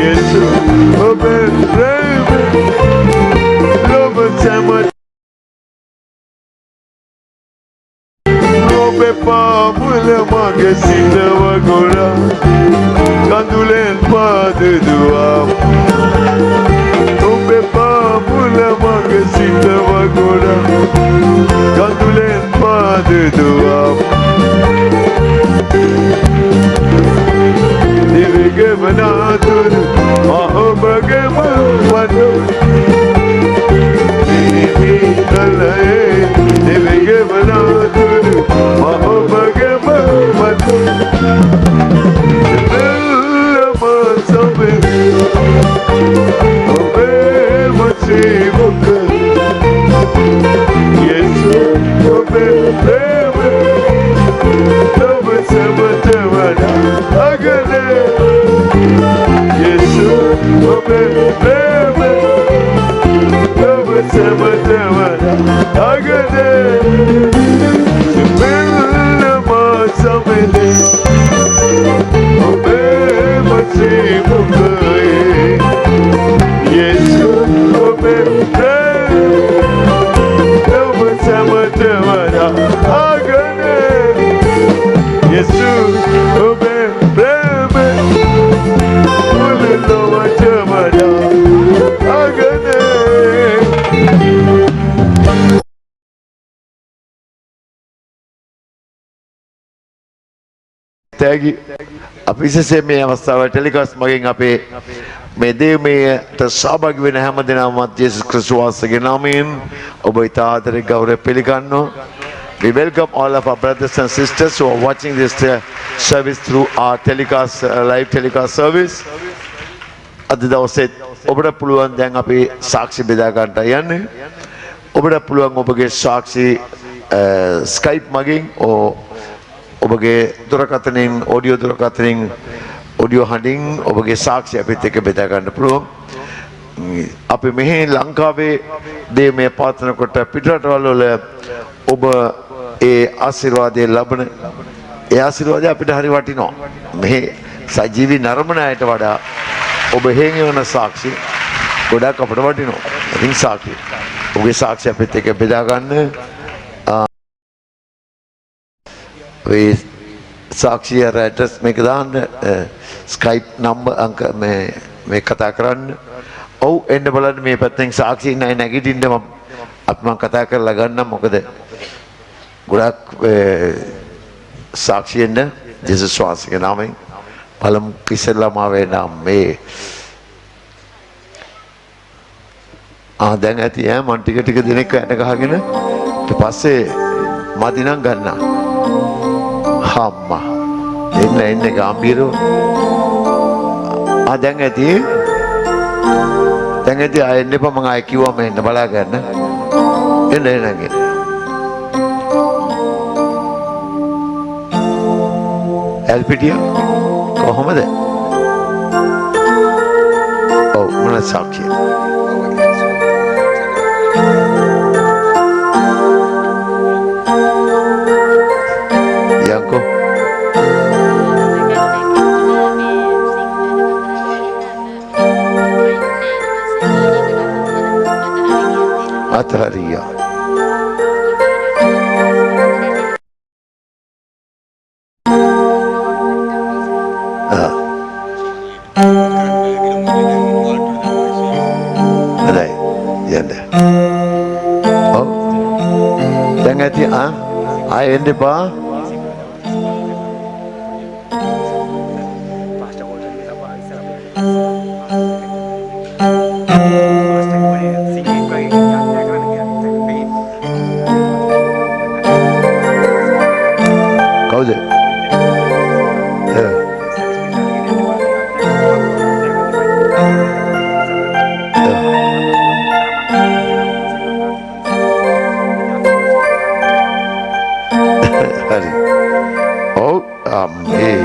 Yesu obe preme lobe sama obe pa mule mage sita wagora kandulen pa de dua obe pa mule mage sita wagora kandulen pa de dua Divige manatur ahobage manu Divi nalaye divige manatur ahobage manu Lama sabe obe mati mukha Yesu obe preme lobe samatavada agane Yesu obe preme lobe samatavada agane Subhana masamele obe masimukai Yesu obe preme lobe samatavada agane Yesu obe preme ulilo wachamada agane Thank you. අපි විශේෂයෙන් මේ අවස්ථාවේ telecast මගින් අපේ මේ දේවමයට සහභාගී වෙන හැම දෙනාමත් යේසුස් ක්‍රිස්තුස් වහන්සේගේ නාමයෙන් ඔබ ඉතා ආදරේ ගෞරවයෙන් පිළිගන්නවා. We welcome all of our brothers and sisters who are watching this service through our telecast, live telecast service. අද දවසේ ඔබට පුළුවන් දැන් අපි සාක්ෂි බෙදා ගන්නට යන්නේ. ඔබට පුළුවන් ඔබගේ සාක්ෂි Skype මගින් ඔබගේ දුරකථනයෙන් ඔඩියෝ දුරකථනයෙන් ඔඩියෝ හඬින් ඔබගේ සාක්ෂි අපිත් එක්ක බෙදා ගන්න පුළුවන්. අපි මෙහි ලංකාවේ දේමය පාත්‍රනකොට පිටරටවල වල ඔබ ඒ ආශිර්වාදයේ ලබන ඒ ආශිර්වාදය අපිට හරි වටිනවා. මෙහි සජීවී නරඹන අයට වඩා ඔබ හේන් යන සාක්ෂි ගොඩක් අපිට වටිනවා. ඉතින් සාක්ෂි ඔබගේ සාක්ෂි අපිත් එක්ක බෙදා ගන්න. We සාක්ෂි ඇඩ්‍රස් මේක දාන්න Skype number අංක මේ කතා කරන්න. ඔව් එන්න බලන්න මේ පැත්තෙන් සාක්ෂි නෑ නැගිටින්න මම කතා කරලා ගන්නම්. මොකද ගොඩක් සාක්ෂියෙන්න ජේසුස් වහන්සේගේ නාමයෙන් පළමු ඉස්සෙල්ලාම ආවේ නම් මේ දැන් ඇති මම ටික දිනක් ඇට ගහගෙන ඊට පස්සේ මදි නම් ගන්නවා. හම්මා එන්න ගාම්භීරව දැන් ඇති ආයෙ එන්න එපා. මම ආයෙ කිව්වම එන්න බලා ගන්න. එන්න නගින්න. එල්පිටිය කොහොමද? ඔව් මොන සාක්ෂිය? යන්කෝ අතරරියා දැන් ඇති ආයෙ එන්න එපා. කවුද? හරි. ඔව් මේ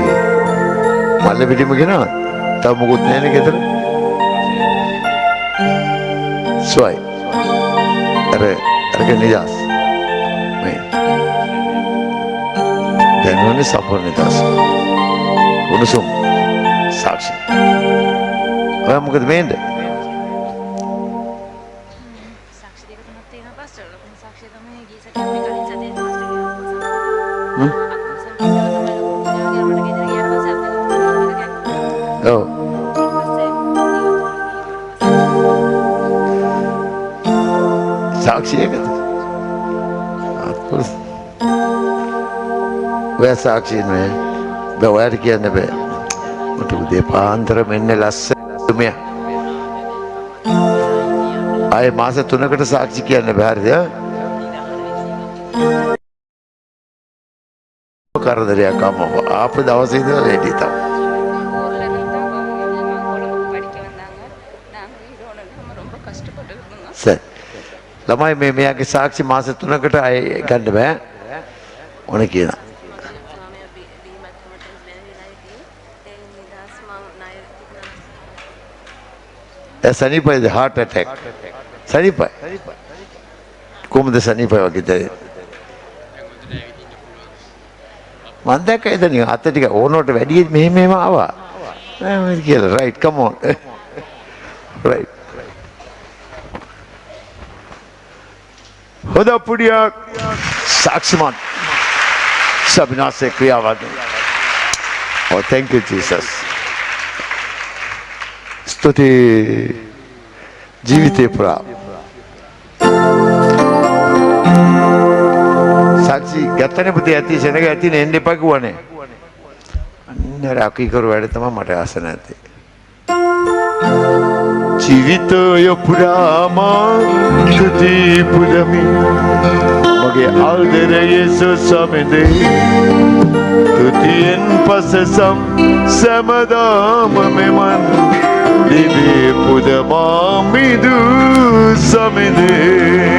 මල්ල පිටිම ගෙනවත්. තව මොකුත් නැහැ නේ ගෙදර. සොයි. අර නිදාස්. මේ දැනුනේ සම්පූර්ණ නිදාස්. උණුසුම් සාක්ෂි. ඔයා මොකද මේන්ද? සාක්ෂි දෙක තුනක් තියෙනවා පාස්ටර්. ලොකුම සාක්ෂිය තමයි ගිය සතියේ කලින් සතියේ පාස්ටර් කියනවා. අකුරු සංකේතව තමයි ලොකු පුජාගේ මට ගෙදර ගියාට පස්සේ අපේ දුක්ඛ නියමක ඔව්. සාක්ෂියකද? අත්පුරුෂ. ඔයා සාක්ෂි නේ. බෑ ඔයාට කියන්න බෑ. මට උදේ පාන්දර මෙන්න ලස්සන මෙයා. ආයේ මාස 3කට සාක්ෂි කියන්න බෑ හරිද? කරදරයක් අම්මව. ආපු දවසේ ඉඳලා රෙඩි තමයි. සර්. ළමයි මෙයාගේ සාක්ෂි මාස 3කට ආයේ ගන්න බෑ. ඕන කියනවා. සනීපයිද heart attack සනීපයි කොහොමද සනීපයි වගේ දැනෙන්නේ මම දැක්ක එතන අත ටික ඕනෝට වැඩි මෙහෙම ආවා නෑ කියලා right come on right හොඳ පුඩියක් සාක්ෂිමත් සබිනාසේ ක්‍රියාවත් oh thank you Jesus ස්තුති ජීවිතේ පුරා සාක්ෂි ගත්තනේ පුතේ ඇති සෙනග ඇති නෙන්න එපා කිව්වනේ අන්න රාකී කරු වැඩ තමයි මට ආස නැත්තේ ජීවිතය පුරාම ස්තුති පුදමි මගේ ආදර යේසුස් සමෙදේ තුතියෙන් පසසම් සමදාම මෙමන් දිවි පුදමා මිදු සමෙදේ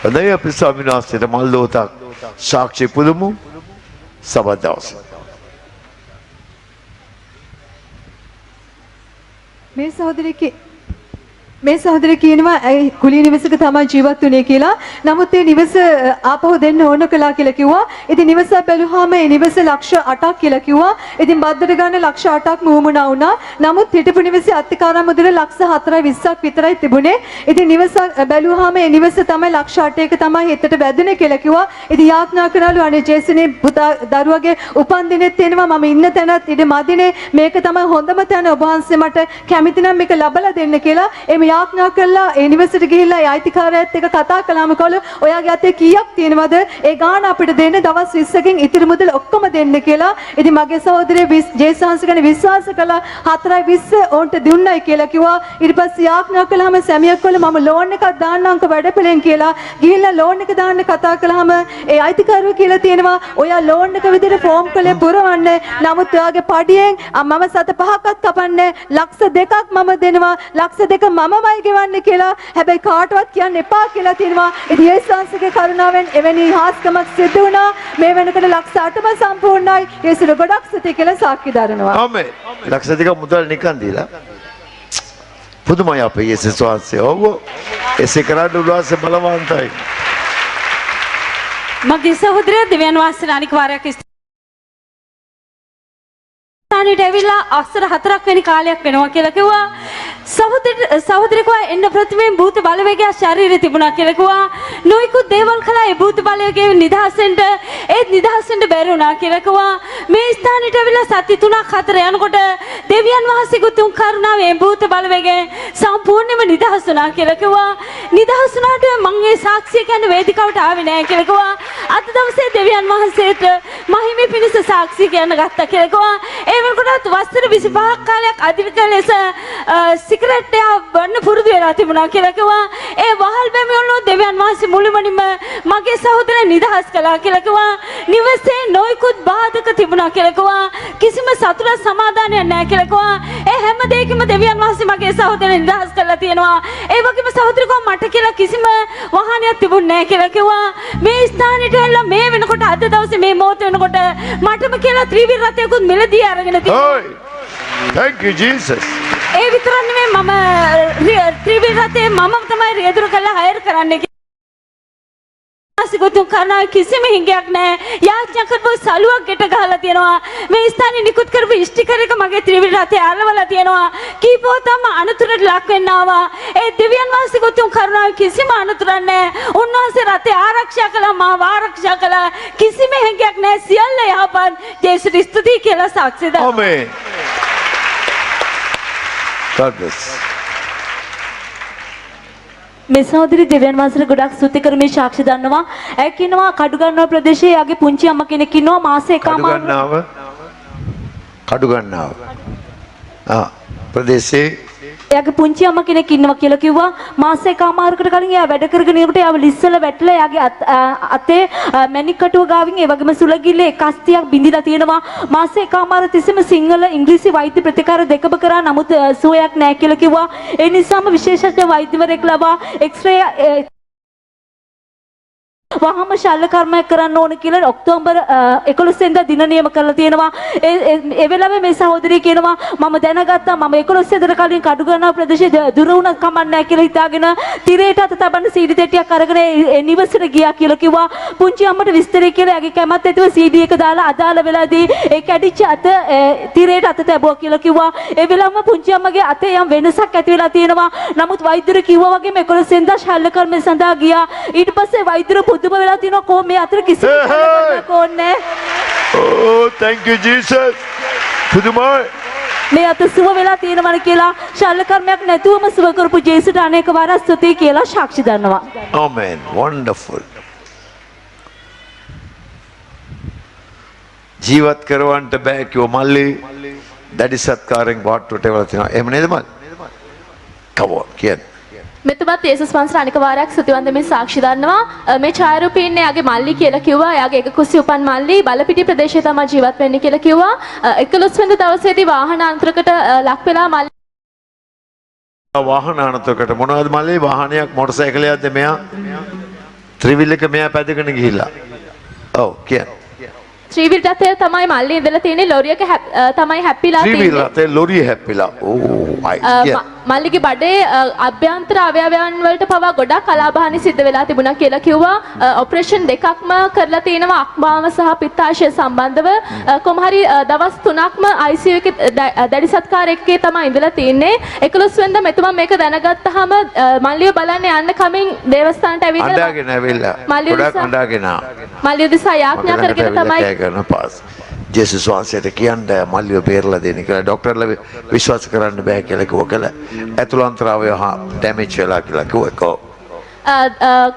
හොඳයි අපි ස්වාමීන් වහන්සේට මල් දෝතක් සාක්ෂි පුදමු සබත් දවසේ මේ මේ සහෝදරය කියනවා ඇයි කුලී නිවසක තමයි ජීවත් වුනේ කියලා. නමුත් ඒ නිවස ආපහු දෙන්න ඕන කළා කියලා කිව්වා. ඉතින් නිවස බැලුවාම ඒ නිවස ලක්ෂ 8ක් කියලා කිව්වා. ඉතින් බද්දට ගන්න ලක්ෂ 8ක් මුවමුණා වුණා. නමුත් හිටපු නිවසේ අත්තිකාරම් මුදල ලක්ෂ 4.20ක් විතරයි තිබුණේ. ඉතින් නිවස බැලුවාම ඒ නිවස තමයි ලක්ෂ 8ක තමයි හිතට වැදුනේ කියලා කිව්වා. ඉතින් යාඥා කරනලු අනේ ජේසුනේ පුතා දරුවගේ උපන්දිනෙත් එනවා මම ඉන්න තැනත් ඉඩ මදිනේ මේක තමයි හොඳම තැන ඔබ වහන්සේ මට කැමති නම් මේක ලබලා දෙන්න කියලා එමෙ යාඥා කළා. ඒ නිවසට ගිහිල්ලා ඒ අයිතිකාරයත් එක්ක කතා කළාම කවලු ඔයාගේ අතේ කීයක් තියෙනවද? ඒ ගාණ අපිට දෙන්න දවස් 20කින් ඉතිරි මුදල ඔක්කොම දෙන්න කියලා. ඉතින් මගේ සහෝදරය ජේසන්ස් ගැන විශ්වාස කළා 4.20 ඕන්ට දුන්නයි කියලා කිව්වා. ඊට පස්සේ යාඥා කළාම සැමියක් කළා මම ලෝන් එකක් දාන්නම්ක වැඩපලෙන් කියලා. ගිහිල්ලා ලෝන් එක දාන්න කතා කළාම ඒ අයිතිකාරය කියලා තියෙනවා ඔයා ලෝන් එක විදිහට ෆෝම් කළේ පුරවන්න. නමුත් ඔයාගේ පඩියෙන් මම සත 5ක්වත් කපන්නේ ලක්ෂ 2ක් මම දෙනවා. ලක්ෂ 2 මමමයි ගෙවන්නේ කියලා. හැබැයි කාටවත් කියන්න එපා කියලා තියෙනවා. ඉතින් යේසුස්ගේ කරුණාවෙන් එවැනි හාස්කමක් සිදු වුණා. මේ වෙනකොට ලක්ෂ 8ම සම්පූර්ණයි. යේසුර ගොඩක් ස්තුති කියලා සාක්ෂි දරනවා. ආමේන්. ලක්ෂ 2ක මුදල් නිකන් දීලා පුදුමයි අපේ යේසුස් වහන්සේ. ඔව්. එසේ කරන්න උන්වහන්සේ බලවන්තයි. මගේ සහෝදරය දෙවියන් වහන්සේ අනික් වාරයක් ස්ථානෙට ඇවිල්ලා අක්ෂර 4ක් වෙනි කාලයක් වෙනවා කියලා කිව්වා. සහෝදරිකව එන්න ප්‍රතිමයෙන් භූත බලවේගය ශරීරේ තිබුණා කියලා කිව්වා. නොයිකුත් දේවල් කළා ඒ භූත බලවේගයෙන් නිදහසෙන්ට ඒත් නිදහසෙන්ට බැරි වුණා කියලා කිව්වා. මේ ස්ථානෙට ඇවිල්ලා සති 3ක් 4 යනකොට දෙවියන් වහන්සේගේ තුන් කරුණාවෙන් භූත බලවේගයෙන් සම්පූර්ණයෙන්ම නිදහස් වුණා කියලා කිව්වා. නිදහස් වුණාට මම ඒ සාක්ෂිය කියන්නේ වේදිකාවට ආවේ නැහැ කියලා කිව්වා. අද දවසේ දෙවියන් වහන්සේට මහිමේ පිණිස සාක්ෂි කියන්න ගත්තා කියලා කිව්වා. ඒ වෙනකොට වසර 25ක් කාලයක් අධික ලෙස සිගරට් එක බොන්න පුරුදු වෙලා තිබුණා කියලා කිව්වා. ඒ වහල් බැමියොල්ලෝ දෙවියන් වහන්සේ මුළුමනින්ම මගේ සහෝදරය නිදහස් කළා කියලා කිව්වා. නිවසේ නොයිකුත් බාධක තිබුණා කියලා කිව්වා. කිසිම සතුටක් සමාදානයක් නැහැ කියලා කිව්වා. ඒ හැම දෙයකම දෙවියන් වහන්සේ මගේ සහෝදරය නිදහස් කරලා තියෙනවා. ඒ වගේම සහෝදරිකෝ මට කියලා කිසිම වාහනයක් තිබුණේ නැහැ කියලා කිව්වා. මේ ස්ථානෙට ඇවිල්ලා මේ වෙනකොට අද දවසේ මේ මොහොත වෙනකොට මටම කියලා ත්‍රිවිල් රථයකුත් මෙලදී අරගෙන තියෙනවා. Thank you Jesus. ඒ විතරක් නෙමෙයි මම ත්‍රිවිල් රථේ මම තමයි රියදුරු කරලා හයර් කරන්නේ. ආසිකුතුන් කරනා කිසිම හිඟයක් නැහැ. යාඥා කරපු සලුවක් ගෙට ගහලා තියෙනවා. මේ ස්ථානේ නිකුත් කරපු ස්ටිකර් එක මගේ ත්‍රිවිල් රථේ අරවලා තියෙනවා. කීපෝතම අනතුරට ලක් වෙන්න ආවා. ඒ දෙවියන් වහන්සේකුතුන් කරනා කිසිම අනතුරක් නැහැ. උන්වහන්සේ රථේ ආරක්ෂා කළා මාව ආරක්ෂා කළා. කිසිම හිඟයක් නැහැ. සියල්ල යහපත්. ජේසුස් ස්තුතියි කියලා සාක්ෂි දෙනවා. ආමේන්. God bless. මේ සහෝදරි දෙවියන් වහන්සේට ගොඩක් ස්තුති කරමි සාක්ෂි දන්නවා. ඇය කියනවා කඩුගන්නාව ප්‍රදේශයේ යාගේ පුංචි අම්මා කෙනෙක් ඉන්නවා මාස එකමාර කඩු ගන්නාව. ප්‍රදේශයේ එයාගේ පුංචි අම්මා කෙනෙක් ඉන්නවා කියලා කිව්වා. මාස එකමාරකට කලින් එයා වැඩ කරගෙන ඉනකොට එයාව ලිස්සල වැටලා එයාගේ අතේ මැණික් කටුව ගාවින් ඒ වගේම සුලගිල්ලේ එක අස්තියක් බිඳිලා තියෙනවා. මාස එකමාර තිස්සෙම සිංහල ඉංග්‍රීසි වෛද්‍ය ප්‍රතිකාර දෙකම කරා නමුත් සුවයක් නැහැ කියලා කිව්වා. ඒ නිසාම විශේෂඥ වෛද්‍යවරයෙක් ලබා එක්ස්රේ වහම ශල්‍ය කර්මයක් කරන්න ඕන කියලා ඔක්තෝබර් 11 වෙනිදා දින නියම කරලා තියෙනවා. ඒ වෙලාවේ මේ සහෝදරිය කියනවා මම දැනගත්තා මම 11 වෙනිදා කලින් කඩුගන්නාව ප්‍රදේශයේ දුර වුණත් කමක් නැහැ කියලා හිතාගෙන තිරේට අත තබන්න CD දෙටියක් අරගෙන ඒ නිවසට ගියා කියලා කිව්වා. පුංචි අම්මට විස්තරය කියලා එයාගේ කැමැත්ත ඇතිව CD එක දාලා අදාළ වෙලාවේදී ඒ කැඩිච්ච අත තිරේට අත තැබුවා කියලා කිව්වා. ඒ වෙලාවම පුංචි අම්මගේ අතේ යම් වෙනසක් ඇති වෙලා තියෙනවා. නමුත් වෛද්‍යරු කිව්වා වගේම 11 වෙනිදා ශල්‍ය කර්මය සඳහා ගියා. ඊට පස්සේ වෛද්‍යරු පුදුම වෙලා තිනවා කො මේ අතර කිසිම කලබලයක් ඕනේ. Oh, thank you Jesus. පුදුමයි. මේ අත සුව වෙලා තියෙනවනේ කියලා ශල්‍ය කර්මයක් නැතුවම සුව කරපු ජේසුට අනේක වාර ස්තුතියි කියලා සාක්ෂි දන්නවා. Amen. Wonderful. ජීවත් කරවන්න බෑ කිව්ව මල්ලි දැඩි සත්කාරයෙන් වාට්ටුවට එවලා තිනවා. එහෙම නේද මල්ලි? Come on, කියන්නේ. මෙතුමත් යේසුස් වහන්සේ අනික වාරයක් ස්තුතිවන්ත මේ සාක්ෂි දන්නවා. මේ ඡායාරූපේ ඉන්නේ යාගේ මල්ලි කියලා කිව්වා. යාගේ එක කුසි උපන් මල්ලි බලපිටි ප්‍රදේශයේ තමයි ජීවත් වෙන්නේ කියලා කිව්වා. 11 වෙනිදා දවසේදී වාහන අන්තරකට ලක් වෙලා මල්ලි වාහන අනතුරකට මොනවද මල්ලි වාහනයක් මොටර් සයිකලයක්ද මෙයා ත්‍රිවිල් එක මෙයා පැදගෙන ගිහිල්ලා. ඔව් කියන්නේ. ත්‍රිවිල් රථය තමයි මල්ලි ඉඳලා තියෙන්නේ ලොරියක තමයි හැප්පිලා තියෙන්නේ. ත්‍රිවිල් රථේ ලොරිය හැප්පිලා. ඕ මල්ලිගේ බඩේ අභ්‍යන්තර අවයවයන් වලට පවා ගොඩක් කලාබාහනි සිද්ධ වෙලා තිබුණා කියලා කිව්වා. ඔපරේෂන් දෙකක්ම කරලා තිනවා අක්මාව සහ පිත්තාශය සම්බන්ධව. කොහොම හරි දවස් 3ක්ම ICU එකේ දැඩි සත්කාරයකේ තමයි ඉඳලා තින්නේ. 11 වෙනිදා මෙතුමා මේක දැනගත්තාම මල්ලිය බලන්න යන්න කමින් දේවස්ථානට ඇවිල්ලා අඬාගෙන ඇවිල්ලා ගොඩක් අඬාගෙන මල්ලිය දිසා යාඥා කරගෙන තමයි කරන පාස් ජේසුස් වහන්සේට කියන්න මල්ලිය බේරලා දෙන්න කියලා ડોක්ටර්ලා විශ්වාස කරන්න බෑ කියලා කිව්වා කියලා ඇතුළාන්තර අවයව ඩැමේජ් වෙලා කියලා කිව්වා.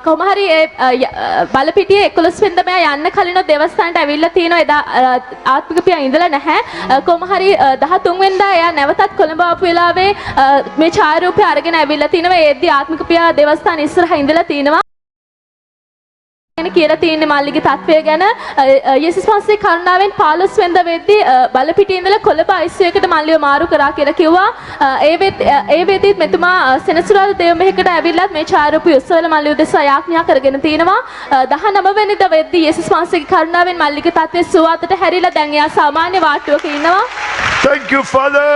කොහොම හරි බලපිටියේ 11 වෙනිදා මෙයා යන්න කලින් දේවස්ථානට ඇවිල්ලා තිනවා. එදා ආත්මික පියා ඉඳලා නැහැ. කොහොම හරි 13 වෙනිදා එයා නැවතත් කොළඹ ආපු වෙලාවේ මේ ඡායාරූපය අරගෙන ඇවිල්ලා තිනවා. ඒද්දි ආත්මික පියා දේවස්ථාන ඉස්සරහා ඉඳලා තිනවා. කියලා තියෙන්නේ මල්ලිගේ තත්වය ගැන. යේසුස් වහන්සේ කරුණාවෙන් 15 වෙනිදා වෙද්දී බලපිටියේ ඉඳලා කොළඹ ICU එකට මල්ලිව මාරු කරා කියලා කිව්වා. ඒ වෙද්දිත් මෙතුමා සෙනසුරාදා දේව මෙහෙකට ඇවිල්ලත් මේ ඡායාරූපය උස්සවල මල්ලිව දෙසා යාඥා කරගෙන තිනවා. 19 වෙනිදා වෙද්දී යේසුස් වහන්සේගේ කරුණාවෙන් මල්ලිගේ තත්වය සුවාතට හැරිලා දැන් එයා සාමාන්‍ය වාට්ටුවක ඉන්නවා. Thank you Father.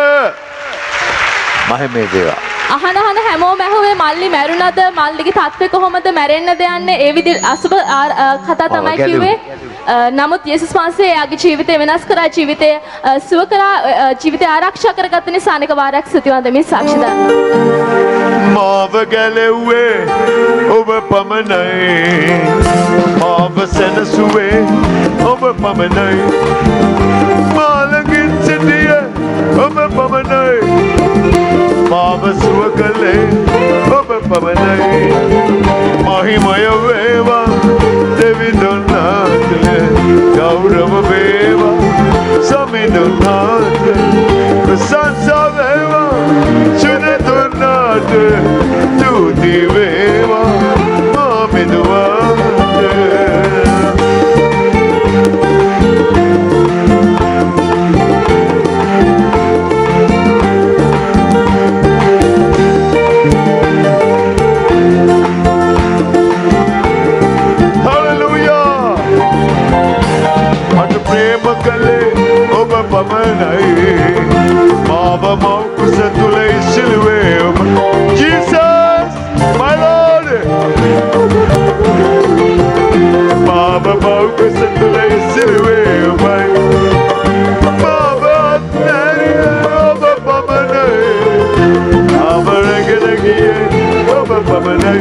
මහිමේ දේවා. අහන හැමෝම ඇහුවේ මල්ලි මැරුණද මල්ලිගේ තත්ත්වය කොහොමද මැරෙන්නද යන්නේ ඒ විදිහට අසුබ කතා තමයි කිව්වේ. නමුත් යේසුස් වහන්සේ එයාගේ ජීවිතය වෙනස් කරා, ජීවිතය සුව කරා, ජීවිතය ආරක්ෂා කරගත්ත නිසා අනෙක වාරයක් ස්තුතිවන්ත මේ සාක්ෂි දාන්න. මාව ගැලෙව්වේ ඔබ පමණයි, මාව සැනසුවේ ඔබ පමණයි, මාළඟින් සිටියේ ඔබ පමණයි, මාව සුව කළේ ඔබ පමණයි. මහිමය වේවා දෙවිඳුන්නාට, ගෞරව වේවා සමිඳුන්නාට, ප්‍රශංසා වේවා චුනතුන්නාට, තුති වේවා මාමිදුවාට. Mama maukusa tulay silwe. Jesus, my Lord. Mama maukusa tulay silwe. Mama nariya oba pamanay. Mama ragalagiye oba pamanay.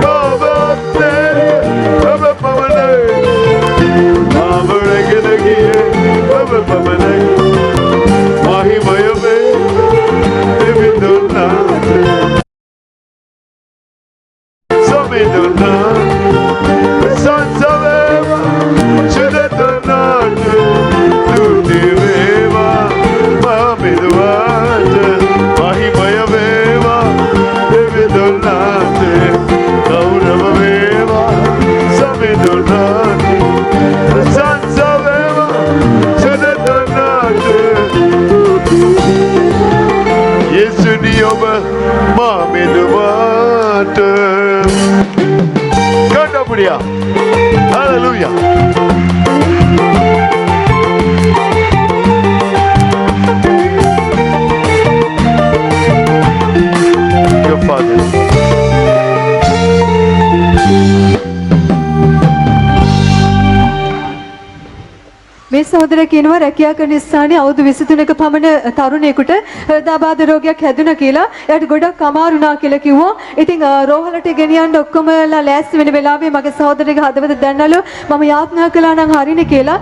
Mama nariya oba pamanay. Mama ragalagiye oba pamanay. Mahimaya devindunaat, samidunaat, sansaveva chudadunaat, tutiveva mamiduat. Mahimaya veva devindunaat, gaurava veva samidunaat, sansaveva chudadunaat. Yesuni oba mamiduat. Kanda puria. Hallelujah. Your Father. මේ සහෝදරයා කියනවා රැකියා කරන ස්ථානයේ අවුරුදු 23ක පමණ තරුණයෙකුට හෘදයාබාධ රෝගයක් හැදුණා කියලා. එයාට ගොඩක් අමාරු වුණා කියලා කිව්වා. ඉතින් රෝහලට ගෙනියන්න ඔක්කොමලා ලෑස්ති වෙන වෙලාවේ මගේ සහෝදරගේ හදවත දැන්නලු මම යාඥා කළා නම් හරිනේ කියලා.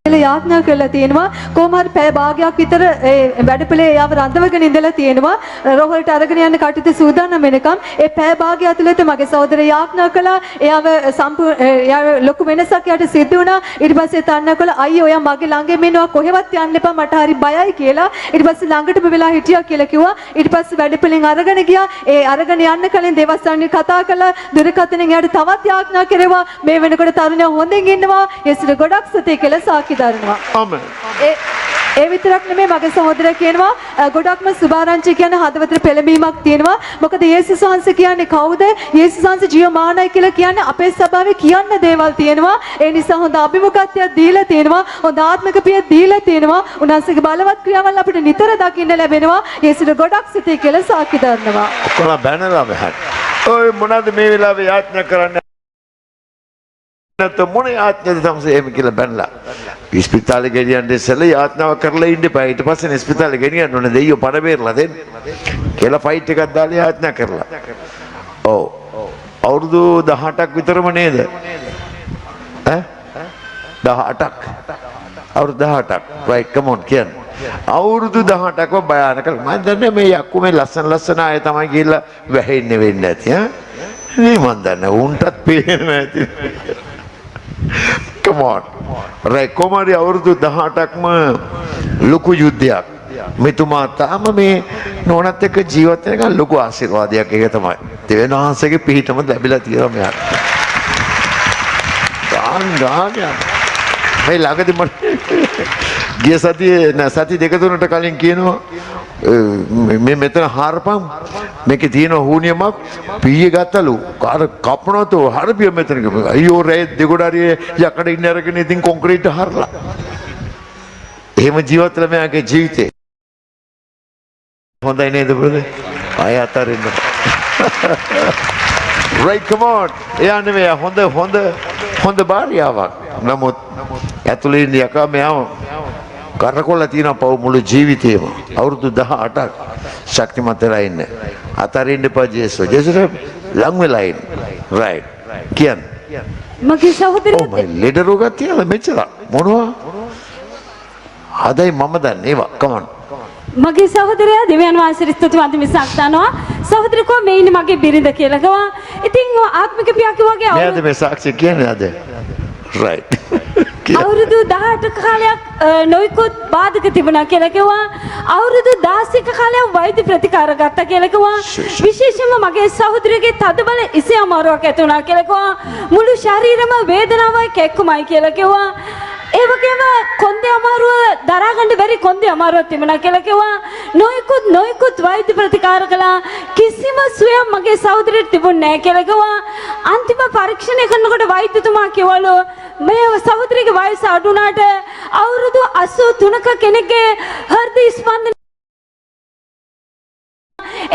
යාඥා කරලා තියෙනවා. කොහොම හරි පැය භාගයක් විතර ඒ වැඩපලේ යාව රඳවගෙන ඉඳලා තියෙනවා. රෝහලට අරගෙන යන්න කටයුතු සූදානම් වෙනකම් ඒ පැය භාගය ඇතුළත මගේ සහෝදරයා යාඥා කළා. එයාව ලොකු වෙනසක් යාට සිද්ධ වුණා. ඊට පස්සේ තන්න කළා අයියෝ ඔයා මගේ ළඟම ඉන්නවා කොහෙවත් යන්න එපා මට හරි බයයි කියලා. ඊට පස්සේ ළඟටම වෙලා හිටියා කියලා කිව්වා. ඊට පස්සේ වැඩපලෙන් අරගෙන ගියා. ඒ අරගෙන යන්න කලින් දේවස්ථානේ කතා කළා. දුරකථනෙන් එයාට තවත් යාඥා කෙරෙව්වා. මේ වෙනකොට තරුණයා හොඳින් ඉන්නවා. යේසුට ගොඩක් ස්තුතියි කියලා සාකි දරනවා. Amen. ඒ විතරක් නෙමෙයි මගේ සහෝදරයා කියනවා ගොඩක්ම සුභාරංචි කියන හදවතේ පෙළඹීමක් තියෙනවා. මොකද යේසුස් වහන්සේ කියන්නේ කවුද? යේසුස් වහන්සේ ජීවමානයි කියලා කියන්නේ අපේ ස්වභාවයේ කියන්න දේවල් තියෙනවා. ඒ නිසා හොඳ අභිමුඛත්වයක් දීලා තියෙනවා. හොඳ ආත්මික පියක් දීලා තියෙනවා. උන්වහන්සේගේ බලවත් ක්‍රියාවල් අපිට නිතර දකින්න ලැබෙනවා. යේසුට ගොඩක් සිතේ කියලා සාක්ෂි දරනවා. ඔක්කොම බැනලා මෙහාට. ඔය මොනවද මේ වෙලාවේ යාඥා කරන්නේ? නැත්නම් මොන යාඥාද තමයි එහෙම කියලා බැනලා. ඉස්පිතාලේ ගෙනියන්න ඉස්සෙල්ලා යාඥාව කරලා ඉන්න එපා. ඊට පස්සේ ඉස්පිතාලේ ගෙනියන්න ඕනේ දෙයියෝ පණ බේරලා දෙන්න. කියලා ෆයිට් එකක් දාලා යාඥා කරලා. ඔව්. අවුරුදු 18ක් විතරම නේද? ඈ 18ක්. අවුරුදු 18ක්. right come on කියන්න. අවුරුදු 18ක්ව බයානක මම දන්නේ මේ යක්කු මේ ලස්සන අය තමයි ගිහිල්ලා වැහෙන්නේ වෙන්නේ නැති ඈ. මේ මන් දන්නේ උන්ටත් පේන්නේ නැති. come on. right කොමාරි අවුරුදු 18ක්ම ලොකු යුද්ධයක්. මෙතුමා තාම මේ නෝනත් එක්ක ජීවත් වෙනකන් ලොකු ආශිර්වාදයක් ඒක තමයි. දෙවියන් වහන්සේගේ පිහිටම ලැබිලා තියෙනවා මෙයාට. ගාන මේ ළඟදී මට ගිය සතියේ සති දෙක තුනට කලින් කියනවා මේ මෙතන හාරපම් මේකේ තියෙන හුනියමක් පීයේ ගත්තලු කාර කපනතෝ හරපිය මෙතන අයියෝ රේ දෙගොඩාරියේ යකඩ ඉන්න අරගෙන ඉතින් කොන්ක්‍රීට් හරලා එහෙම ජීවත් වෙලා මගේ ජීවිතේ හොඳයි නේද බ්‍රදර් ආය අතරින්න right come on එයා නෙමෙයි හොඳ භාර්යාවක් නමුත් ඇතුළේ ඉන්න යකා මෙයාව කරකොල්ලා තියෙන පව් මුළු ජීවිතේම අවුරුදු 18ක් ශක්තිමත් වෙලා ඉන්න අතරින්න එපා ජේසුස් ලඟ වෙලා ඉන්න right කියන්නේ මගේ සහෝදරයා ඔව් මයි ලෙඩ රෝගයක් තියෙනවා මෙච්චර මොනවා හදයි මම දන්නේ ඒවා come on මගේ සහෝදරයා දෙවියන් වහන්සේට ස්තුතිවන්ත මිසක් දනවා සහෝදරකෝ මේ ඉන්නේ මගේ බිරිඳ කියලා ගවා ඉතින් ආත්මික පියා කිව්වාගේ මෙයාද මේ සාක්ෂි කියන්නේ අද right අවුරුදු 18 කාලයක් නොයිකුත් බාධක තිබුණා කියලා කිව්වා අවුරුදු 16ක කාලයක් වෛද්‍ය ප්‍රතිකාර ගත්තා කියලා කිව්වා විශේෂයෙන්ම මගේ සහෝදරියගේ තදබල ඉසේ අමාරුවක් ඇති වුණා කියලා කිව්වා මුළු ශරීරෙම වේදනාවයි කැක්කුමයි කියලා කිව්වා ඒ වගේම කොන්දේ අමාරුව දරා ගන්න බැරි කොන්දේ අමාරුවක් තිබුණා කියලා කිව්වා නොයිකුත් වෛද්‍ය ප්‍රතිකාර කළා කිසිම සුවයක් මගේ සහෝදරියට තිබුණේ නැහැ කියලා කිව්වා අන්තිම පරීක්ෂණය කරනකොට වෛද්‍යතුමා කිව්වලු මේ සහෝදරියගේ වයස අඩු වුණාට අවුරුදු 83ක කෙනෙක්ගේ හෘද ස්පන්දන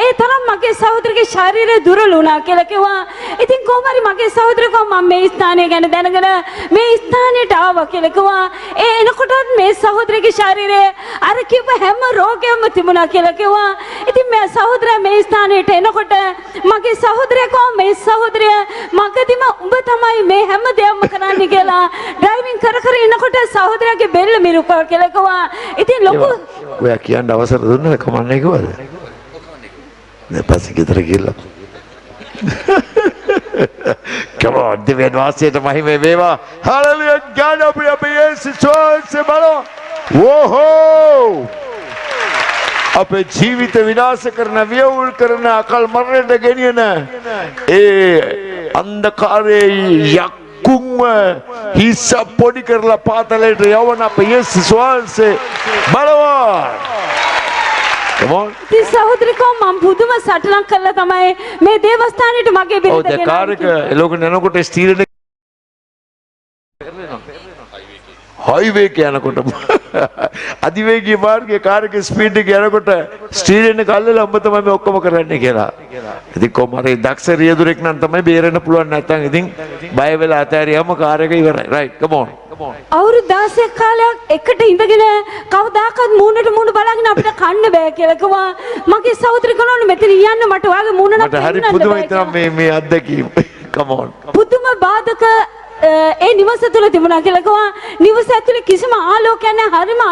ඒ තරම් මගේ සහෝදරියගේ ශරීරය දුර්වල වුණා කියලා කිව්වා. ඉතින් කොහොම හරි මගේ සහෝදරියකෝ මම මේ ස්ථානය ගැන දැනගෙන මේ ස්ථානයට ආවා කියලා කිව්වා. ඒ එනකොටත් මේ සහෝදරියගේ ශරීරය අර කිව්ව හැම රෝගයක්ම තිබුණා කියලා කිව්වා. ඉතින් මේ සහෝදරයා මේ ස්ථානයට එනකොට මගේ සහෝදරියකෝ මේ සහෝදරිය මගදීම උඹ තමයි මේ හැම දෙයක්ම කරන්නේ කියලා ඩ්‍රයිවිං කර එනකොට සහෝදරයාගේ බෙල්ල මිරුකා කියලා කිව්වා. ඉතින් ලොකු ඔයා කියන්න අවසර දුන්නද කමන්නේ කිව්වද? පස්සේ ගෙදර ගිහලා come on දෙවියන් වහන්සේට මහිම වේවා hallelujah ගාන අපේ යේසුස් වහන්සේ බලෝ වෝහෝ අපේ ජීවිත විනාශ කරන වියවුල් කරන අකල් මරණයට ගෙනියන ඒ අන්ධකාරයේ යක්කුම්ව හිස පොඩි කරලා පාතලයට යවන අපේ යේසුස් වහන්සේ බලවා ඉතින් සහෝදරිකෝ මම පුදුම සටනක් කළා තමයි මේ දේවස්ථානෙට මගේ බිරිඳ ගෙනාවේ. ඔව් කාර් එක එලෝක යනකොට ස්ටීරින් එක හයිවේ එක යනකොට අධිවේගී මාර්ගයේ කාර් එක ස්පීඩ් එක යනකොට ස්ටීරින් එක අල්ලලා උඹ තමයි මේ ඔක්කොම කරන්නේ කියලා. ඉතින් කොහමරි දක්ෂ රියදුරෙක් නම් තමයි බේරෙන්න පුළුවන් නැත්නම් ඉතින් බය වෙලා අතෑරියම කාර් එක ඉවරයි. right come on. අවුරුදු 16 කාලයක් එකට ඉඳගෙන කවදාකවත් මූණට මූණ බලාගෙන අපිට කන්න බෑ කියලා කිව්වා. මගේ සහෝදරි කනෝනේ මෙතන යන්න මට ඔයාගේ මූණ නම් මට හරි පුදුම හිතනවා මේ අත්දැකීම. come on. පුදුම බාධක ඒ නිවස තුළ තිබුණා කියලා කිව්වා. නිවස ඇතුලේ කිසිම ආලෝකයක් නැහැ. හරිම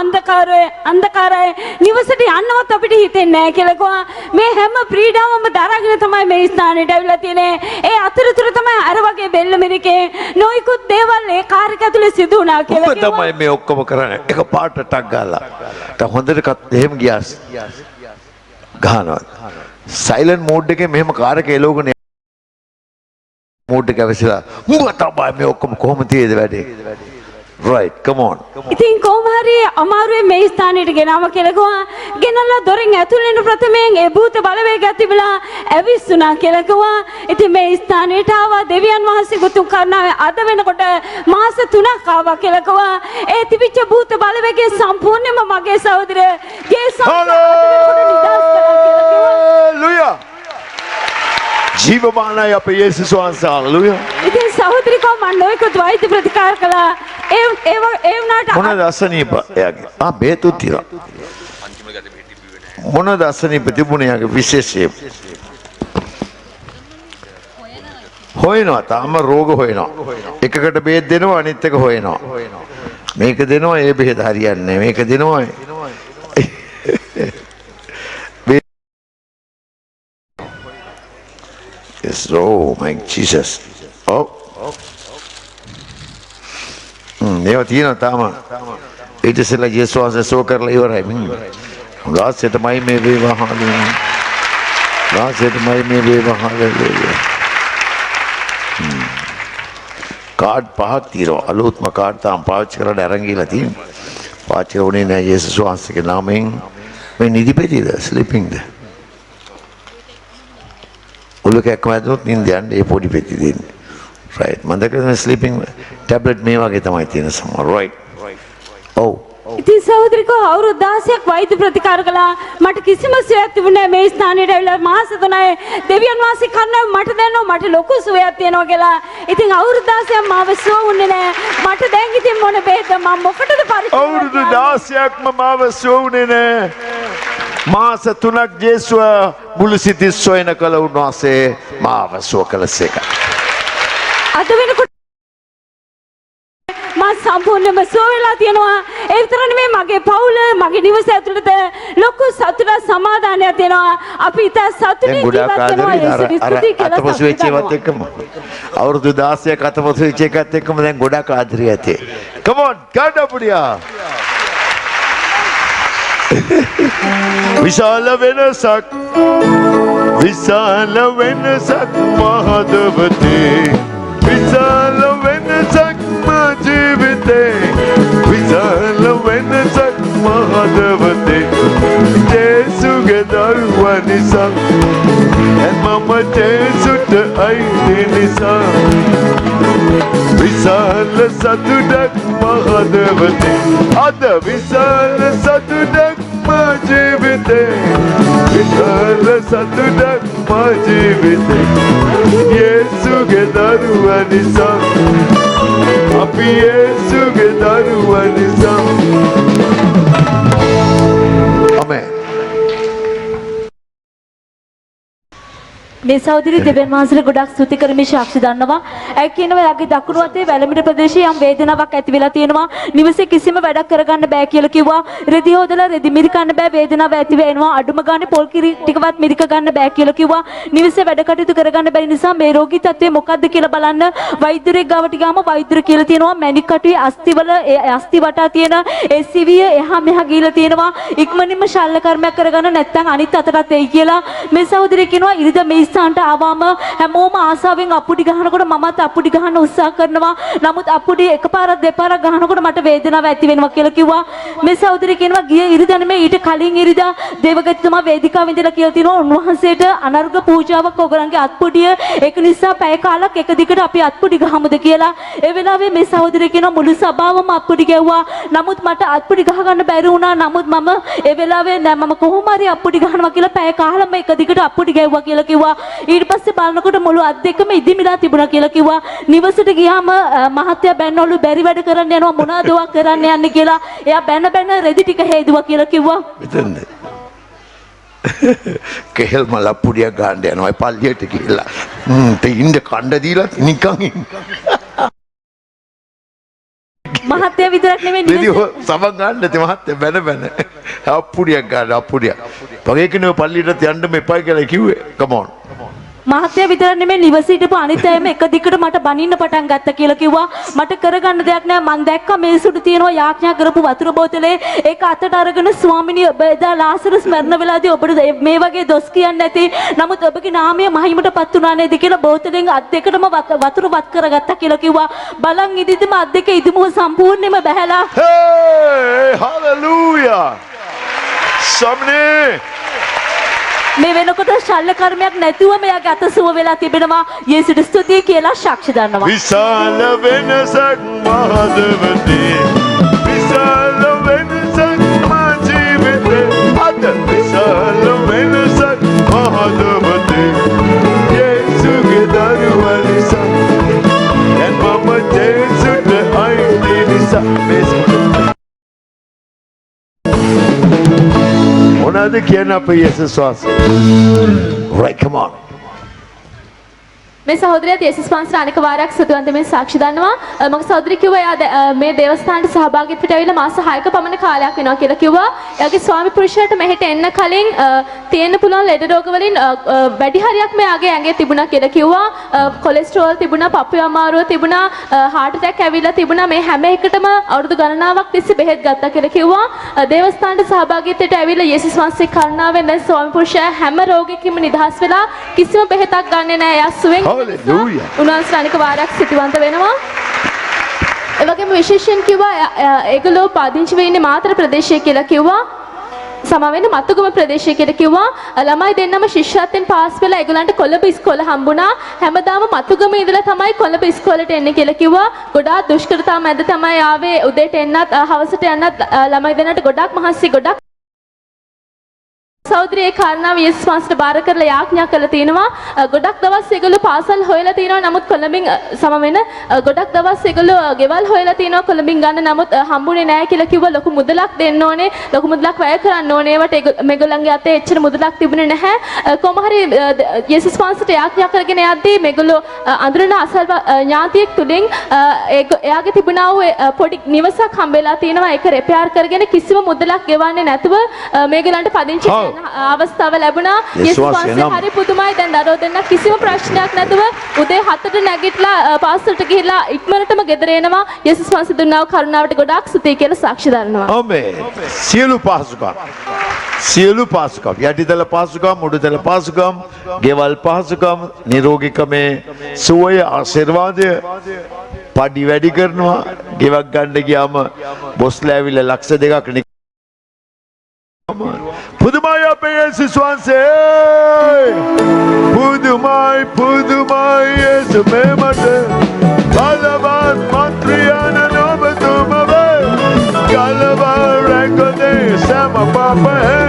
අන්ධකාරයි. නිවසට යන්නවත් අපිට හිතෙන්නේ නැහැ කියලා කිව්වා. මේ හැම පීඩාවම දරාගෙන තමයි මේ ස්ථානෙට ඇවිල්ලා තියෙන්නේ. ඒ අතරතුර තමයි අර වගේ බෙල්ල මිරිකේ නොයිකුත් දේවල් ඒ කාර් එක ඇතුලේ සිදු වුණා කියලා කිව්වා. තමයි මේ ඔක්කොම කරන්නේ. එක පාට ටක් ගාලා. හොඳට එහෙම ගියාස්. ගහනවා. සයිලන්ට් මෝඩ් එකේ මෙහෙම කාර් එක එලවගෙන මෝඩ් එක ඇවිස්සලා උඹ තමයි මේ ඔක්කොම කොහොම තියේද වැඩේ Right, come on. ඉතින් කොහොම හරි අමාරුවේ මේ ස්ථානෙට ගෙනාව කියලා කිව්වා. ගෙනල්ලා දොරෙන් ඇතුල් වෙන ප්‍රථමයෙන් ඒ භූත බලවේගය තිබිලා ඇවිස්සුනා කියලා කිව්වා. ඉතින් මේ ස්ථානෙට ආවා දෙවියන් වහන්සේ ගුතුම් කරනාවේ අද වෙනකොට මාස 3ක් ආවා කියලා කිව්වා. ඒ තිබිච්ච භූත බලවේගය සම්පූර්ණයෙන්ම මගේ සහෝදරගේ Hallelujah. ජීවමානයි අපේ යේසුස් වහන්සේ. Hallelujah. ඉතින් සහෝදරිකෝ මම නොයෙකුත් වෛද්‍ය ප්‍රතිකාර කළා. ඒ වුණාට මොනද අසනීප එයාගේ? බේතුත් තියලා. මොනද අසනීප තිබුණේ එයාගේ විශේෂයෙන්? හොයනවා තාම රෝග හොයනවා. එකකට බේත් දෙනවා අනිත් එක හොයනවා. මේක දෙනවා ඒ බෙහෙත හරියන්නේ නැහැ. මේක දෙනවා Yes, oh my Jesus. Oh. මේවා තියෙනවා තාම. ඊට ඉස්සෙල්ලා යේසුස් වහන්සේ සෝ කරලා ඉවරයි. ගාසෙටමයි මේ වේවා හාලෙලුයා. ගාසෙටමයි මේ වේවා හාලෙලුයා. කාඩ් පහක් තියෙනවා. අලුත්ම කාඩ් තාම පාවිච්චි කරලා අරන් ගිහලා තියෙනවා. පාවිච්චි වුණේ නැහැ යේසුස් වහන්සේගේ නාමයෙන්. මේ නිදිපෙතිද ස්ලිපින්ද? ඔලුකයක් වැදුනොත් නින්ද යන්නේ ඒ පොඩි පෙති දෙන්නේ. Right. මම දැක්කම ස්ලිපින් ටැබ්ලට් මේ වගේ තමයි තියෙන සමහර. Right. ඔව්. ඉතින් සහෝදරිකෝ අවුරුදු 16ක් වෛද්‍ය ප්‍රතිකාර කළා. මට කිසිම සුවයක් තිබුණේ නැහැ. මේ ස්ථානෙට ඇවිල්ලා මාස 3යි දෙවියන් වහන්සේ කන්නා මට දැනෙනවා මට ලොකු සුවයක් තියෙනවා කියලා. ඉතින් අවුරුදු 16ක් මාව සුව වුණේ නැහැ. මට දැන් ඉතින් මොන බේද මම මොකටද පරිස්සම් අවුරුදු 16ක්ම මාව සුව වුණේ නැහැ. මාස 3ක් ජේසුව මුළු සිතින් සොයන කල උන්වහන්සේ මාව සුව කළසේක. අද වෙනකොට මම සම්පූර්ණයෙන්ම සුව වෙලා තියෙනවා. ඒ විතර නෙමෙයි මගේ පවුල මගේ නිවස ඇතුළත ලොකු සතුටක් සමාදානයක් තියෙනවා. අපි ඉත සතුටින් ජීවත් වෙනවා. අතපසු වෙච්ච ඒවත් එක්කම අවුරුදු 16ක් අතපසු වෙච්ච එකත් එක්කම දැන් ගොඩක් ආදරය ඇති. Come on, ගඩපුඩියා. විශාල වෙනසක් මහදවතේ විශාල වෙනසක් මා ජීවිතේ විශාල වෙනසක් මහදවතේ ජේසුගේ දරුවා නිසා මම ජේසුට අයිති නිසා විශාල සතුටක් මහදවතේ අද විශාල සතුටක් මා ජීවිතේ විශාල සතුටක් මා ජීවිතේ යේසුගේ දරුවා නිසා අපි යේසුගේ දරුවා නිසා ආමෙන්. මේ සහෝදරි දෙවියන් වහන්සේට ගොඩක් ස්තුති කරමි සාක්ෂි දන්නවා. ඒ කියනවා යාගේ දකුණු අතේ වැලමිට ප්‍රදේශයේ යම් වේදනාවක් ඇති වෙලා තියෙනවා. නිවසේ කිසිම වැඩක් කරගන්න බෑ කියලා කිව්වා. රෙදි හොදලා රෙදි මිරිකන්න බෑ වේදනාව ඇති වෙනවා. අඩුම ගානේ පොල් කිරි ටිකවත් මිරික ගන්න බෑ කියලා කිව්වා. නිවසේ වැඩ කටයුතු කරගන්න බැරි නිසා මේ රෝගී තත්ත්වය මොකද්ද කියලා බලන්න වෛද්‍යරයෙක් ගාවට ගියාම වෛද්‍යර කියලා තියෙනවා මැණික් කටුවේ අස්තිවල ඒ අස්ති වටා තියෙන ඒ සිවිය එහා මෙහා ගිහිලා තියෙනවා. ඉක්මනින්ම ශල්‍ය කර්මයක් කරගන්න නැත්නම් අනිත් අතටත් එයි කියලා. මේ සහෝදරිය කියනවා ඉරිදා මේ ස්ථානට ආවම හැමෝම ආසාවෙන් අප්පුඩි ගහනකොට මමත් අප්පුඩි ගහන්න උත්සාහ කරනවා. නමුත් අප්පුඩි එකපාරක් දෙපාරක් ගහනකොට මට වේදනාවක් ඇති වෙනවා කියලා කිව්වා. මේ සහෝදරිය කියනවා ගිය ඉරිදා නෙමෙයි ඊට කලින් ඉරිදා දේවගතිතුමා වේදිකාවේ ඉඳලා කියලා තිනවා උන්වහන්සේට අනර්ග පූජාවක් ඔයගලන්ගේ අත්පුඩිය ඒක නිසා පැය කාලක් එක දිගට අපි අත්පුඩි ගහමුද කියලා. ඒ වෙලාවේ මේ සහෝදරිය කියනවා මුළු සභාවම අප්පුඩි ගැව්වා. නමුත් මට අත්පුඩි ගහ ගන්න බැරි වුණා. නමුත් මම ඒ වෙලාවේ නෑ මම කොහොම හරි අප්පුඩි ගහනවා කියලා පැය කාලෙම එක දිගට අප්පුඩි ගැව්වා කියලා කිව්වා. ඊට පස්සේ බලනකොට මුළු අත් දෙකම ඉදිමිලා තිබුණා කියලා කිව්වා. නිවසට ගියාම මහත්තයා බැන්නවලු බැරි වැඩ කරන්න යනවා මොනවද ඔයා කරන්න යන්නේ කියලා. එයා බැන රෙදි ටික හේදුවා කියලා කිව්වා. මෙතනද කෙහෙල් මල පුඩියක් ගන්න යනවා පල්ලියට ගිහලා ඉන්න කණ්ඩ දීලා නිකන් මහත්තයා විතරක් නෙමෙයි රෙදි සමන් ගන්න නැති මහත්තයා බැන අප්පුඩියක් ගන්න අප්පුඩියක් වගේ කෙනෙක් පල්ලියට යන්න මෙපයි කියලා කිව්වේ. Come on. මහත්තයා විතර නෙමෙයි නිවසේ හිටපු අනිත් අයම එක දිගට මට බනින්න පටන් ගත්තා කියලා කිව්වා. මට කරගන්න දෙයක් නෑ. මං දැක්කා මේ සුඩු තියෙනවා යාඥා කරපු වතුර බෝතලේ. ඒක අතට අරගෙන ස්වාමිනිය ඔබ එදා ලාසරස් මරණ වෙලාවදී ඔබට මේ වගේ දොස් කියන්නේ නැති. නමුත් ඔබගේ නාමය මහිමටපත් වුණා නේද කියලා බෝතලෙන් අත් දෙකටම වතුර වත් කරගත්තා කියලා කිව්වා. බලන් ඉදිද්දිම අත් දෙක ඉදුමුව සම්පූර්ණයෙන්ම බහැලා. Hey, hallelujah. Samne. මේ වෙනකොට ශල්‍ය කර්මයක් නැතුව මෙයාගේ අත සුව වෙලා තිබෙනවා. යේසුට ස්තුතියි කියලා සාක්ෂි දන්නවා. විශාල වෙනසක් මහදවතේ. විශාල වෙනසක් මා ජීවිතේ. අද විශාල වෙනසක් මහදවතේ. යේසුගේ දරුවා නිසා. දැන් මම ජේසුට අයිති නිසා. මොනවද කියන අපේ යේසුස් වාසේ? Right, come on. මේ සහෝදරයාත් යේසුස් වහන්සේ අනෙක් වාරයක් සුදුවන්තමෙන් සාක්ෂි දන්නවා. මගේ සහෝදරිය කිව්වා එයා මේ දේවස්ථානට සහභාගීත්වයට ඇවිල්ලා මාස 6ක පමණ කාලයක් වෙනවා කියලා කිව්වා. එයාගේ ස්වාමි පුරුෂයාට මෙහෙට එන්න කලින් තියෙන්න පුළුවන් ලෙඩ රෝග වලින් වැඩි හරියක් මෙයාගේ ඇඟේ තිබුණා කියලා කිව්වා. කොලෙස්ටරෝල් තිබුණා, පපුවේ අමාරුව තිබුණා, heart attack ඇවිල්ලා තිබුණා. මේ හැම එකටම අවුරුදු ගණනාවක් තිස්සේ බෙහෙත් ගත්තා කියලා කිව්වා. දේවස්ථානට සහභාගීත්වයට ඇවිල්ලා යේසුස් වහන්සේ කරුණාවෙන් දැන් ස්වාමි පුරුෂයා හැම රෝගයකින්ම නිදහස් වෙලා කිසිම බෙහෙතක් ගන්නෙ නැහැ. එයා සුවෙන් Hallelujah. උන්වහන්සේ අනික වාරයක් සිටිවන්ත වෙනවා. ඒ වගේම විශේෂයෙන් කිව්වා ඒගොල්ලෝ පාදිංචි වෙන්නේ මාතර ප්‍රදේශයේ කියලා කිව්වා. සමවෙන්න මතුගම ප්‍රදේශය කියලා කිව්වා. ළමයි දෙන්නම ශිෂ්‍යත්වයෙන් පාස් වෙලා ඒගොල්ලන්ට කොළඹ ඉස්කෝල හම්බුණා. හැමදාම මතුගම ඉඳලා තමයි කොළඹ ඉස්කෝලේට එන්නේ කියලා කිව්වා. ගොඩාක් දුෂ්කරතා මැද තමයි ආවේ. උදේට එන්නත් හවසට යන්නත් ළමයි දෙන්නට ගොඩාක් මහන්සි ගොඩාක් සහෝදරී ඒ කාරණාව යේසුස් වහන්සේට බාර කරලා යාඥා කළා තිනවා. ගොඩක් දවස් ඒගොල්ලෝ පාසල් හොයලා තිනවා. නමුත් කොළඹින් සම වෙන ගොඩක් දවස් ඒගොල්ලෝ ගෙවල් හොයලා තිනවා කොළඹින් ගන්න. නමුත් හම්බුනේ නැහැ කියලා කිව්වා. ලොකු මුදලක් දෙන්න ඕනේ. ලොකු මුදලක් වැය කරන්න ඕනේ. ඒවට මේගොල්ලන්ගේ අතේ එච්චර මුදලක් තිබුණේ නැහැ. කොහොම හරි යේසුස් වහන්සේට යාඥා කරගෙන යද්දී මේගොල්ලෝ අඳුරන අසල් ඥාතියෙක් තුලින් එයාගේ තිබුණා වූ පොඩි නිවසක් හම්බෙලා තිනවා. ඒක රිපෙයාර් කරගෙන කිසිම මුදලක් ගෙවන්නේ නැතුව මේගොල්ලන්ට පදිංචි අවස්ථාව ලැබුණා. යේසුස් වහන්සේ හරි පුදුමයි. දැන් දරුවෝ දෙන්න කිසිම ප්‍රශ්නයක් නැතුව උදේ 7ට නැගිටලා පාසලට ගිහිල්ලා ඉක්මනටම ගෙදර එනවා. යේසුස් වහන්සේ දුන්නා වූ කරුණාවට ගොඩාක් ස්තුතියි කියලා සාක්ෂි දරනවා. Amen. සියලු පහසුකම්. යටිතල පහසුකම්, උඩුතල පහසුකම්, ගෙවල් පහසුකම්, නිරෝගීකමේ සුවය, ආශිර්වාදය පඩි වැඩි කරනවා. ගෙවක් ගන්න ගියාම බොස්ලා ඇවිල්ලා ලක්ෂ 2ක් පුදුමයි අපේ යේසුස් වහන්සේ. පුදුමයි යේසු මෙමට බලවත් මන්ත්‍රියන නොබතුම වේ ගලව රැකනේ සම පාපේ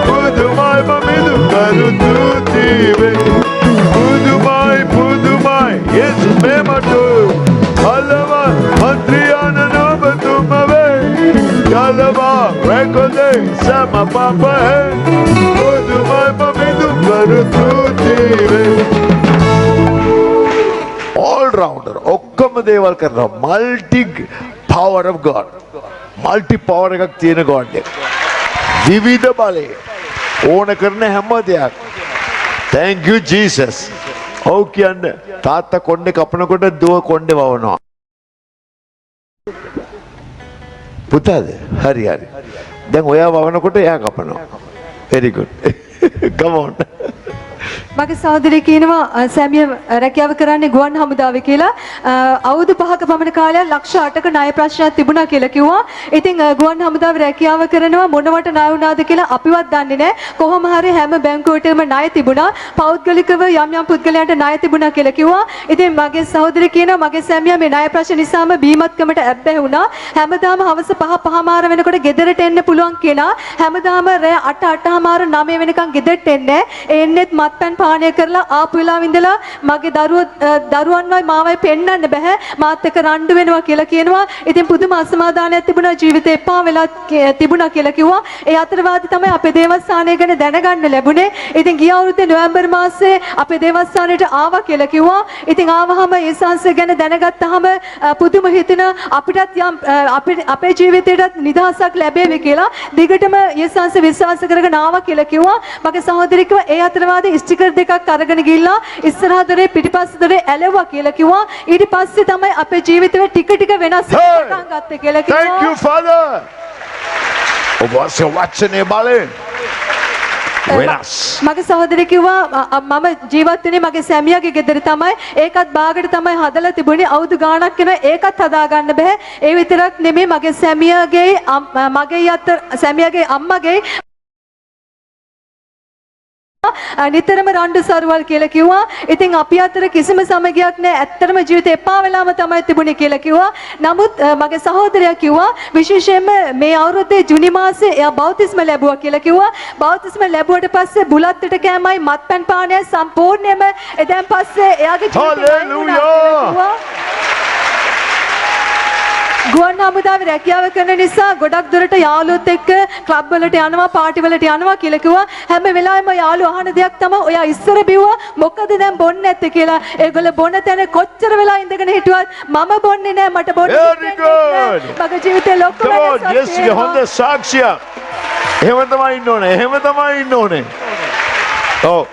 පුදුමයි මමිදු කරු තුතිවේ පුදුමයි යේසු මෙමට බලවත් මන්ත්‍රියන නොබතුම වේ ගලව රැකනේ සම පාපේ පුදුමයි මමිදු කරු තුතිවේ. All rounder ඔක්කොම දේවල් කරනවා. multi power of God, multi power එකක් තියෙන God එක. විවිධ බලය ඕන කරන හැම දෙයක්. Thank you Jesus. ඔව් කියන්නේ තාත්තා කොණ්ඩේ කපනකොට දුව කොණ්ඩේ වවනවා. පුතාද? හරි. දැන් ඔයා වවනකොට එයා කපනවා. Very good. Come on. මගේ සහෝදරිය කියනවා සැමිය රැකියාව කරන්නේ ගුවන් හමුදාවේ කියලා. අවුරුදු 5ක පමණ කාලයක් ලක්ෂ 8ක ණය ප්‍රශ්නයක් තිබුණා කියලා කිව්වා. ඉතින් ගුවන් හමුදාවේ රැකියාව කරනවා මොනවට ණය වුණාද කියලා අපිවත් දන්නේ නැහැ. කොහොම හරි හැම බැංකුවටම ණය තිබුණා. පෞද්ගලිකව යම් පුද්ගලයන්ට ණය තිබුණා කියලා කිව්වා. ඉතින් මගේ සහෝදරිය කියනවා මගේ සැමියා මේ ණය ප්‍රශ්න නිසාම බීමත්කමට ඇබ්බැහි වුණා. හැමදාම හවස 5:00 වෙනකොට ගෙදරට එන්න පුළුවන් කෙනා හැමදාම රෑ 8:00 9 වෙනකන් ගෙදරට එන්නේ. එන්නෙත් මත්පැන් පානය කරලා ආපු වෙලාව ඉඳලා මගේ දරුවන්වයි මාවයි පෙන්නන්න බෑ. මාත් එක්ක රණ්ඩු වෙනවා කියලා කියනවා. ඉතින් පුදුම අසමාදානයක් තිබුණා. ජීවිතේ එපා වෙලා තිබුණා කියලා කිව්වා. ඒ අතරවාදී තමයි අපේ දේවස්ථානය ගැන දැනගන්න ලැබුණේ. ඉතින් ගිය අවුරුද්දේ නොවැම්බර් මාසයේ අපේ දේවස්ථානයට ආවා කියලා කිව්වා. ඉතින් ආවහම ඒ සංසය ගැන දැනගත්තාම පුදුම හිතෙන අපිටත් යම් අපේ ජීවිතේටත් නිදහසක් ලැබෙවි කියලා දිගටම ඒ සංසය විශ්වාස කරගෙන ආවා කියලා කිව්වා. මගේ සහෝදරිකව ඒ අතරවාදී ස්ටිකර් දෙකක් අරගෙන ගිහිල්ලා ඉස්සරහ දොරේ පිටිපස්ස දොරේ ඇලෙවුවා කියලා කිව්වා. ඊට පස්සේ තමයි අපේ ජීවිතේ ටික ටික වෙනස් වෙන්න පටන් ගත්තේ කියලා කිව්වා. Thank you, Father. ඔබ වචනේ බලෙන් වෙනස්. මගේ සහෝදරය කිව්වා මම ජීවත් වෙන්නේ මගේ සැමියාගේ ගෙදර තමයි. ඒකත් බාගට තමයි හදලා තිබුණේ. අවුරුදු ගාණක් වෙනවා ඒකත් හදාගන්න බෑ. ඒ විතරක් නෙමෙයි මගේ සැමියාගේ අම්මගේ නිතරම රණ්ඩු සරුවල් කියලා කිව්වා. ඉතින් අපි අතර කිසිම සමගියක් නැහැ. ඇත්තටම ජීවිතේ එපා වෙලාම තමයි තිබුණේ කියලා කිව්වා. නමුත් මගේ සහෝදරයා කිව්වා විශේෂයෙන්ම මේ අවුරුද්දේ ජුනි මාසේ එයා බෞතිස්ම ලැබුවා කියලා කිව්වා. බෞතිස්ම ලැබුවට පස්සේ බුලත් පිට කෑමයි මත්පැන් පානය සම්පූර්ණයෙන්ම එදන් පස්සේ එයාගේ ජීවිතේ ගුවන් හමුදාවේ රැකියාව කරන නිසා ගොඩක් දුරට යාළුවොත් එක්ක ක්ලබ් වලට යනවා පාටි වලට යනවා කියලා කිව්වා. හැම වෙලාවෙම යාළුවෝ අහන දෙයක් තමයි ඔයා ඉස්සර බිව්වා මොකද දැන් බොන්නේ නැත්තේ කියලා. ඒගොල්ලෝ බොන තැන කොච්චර වෙලා ඉඳගෙන හිටුවත් මම බොන්නේ නැහැ මට බොන්න මගේ ජීවිතේ ලොකු වෙනසක් හොඳ සාක්ෂියක්. එහෙම තමයි ඉන්න ඕනේ. එහෙම තමයි ඉන්න ඕනේ. ඔව්.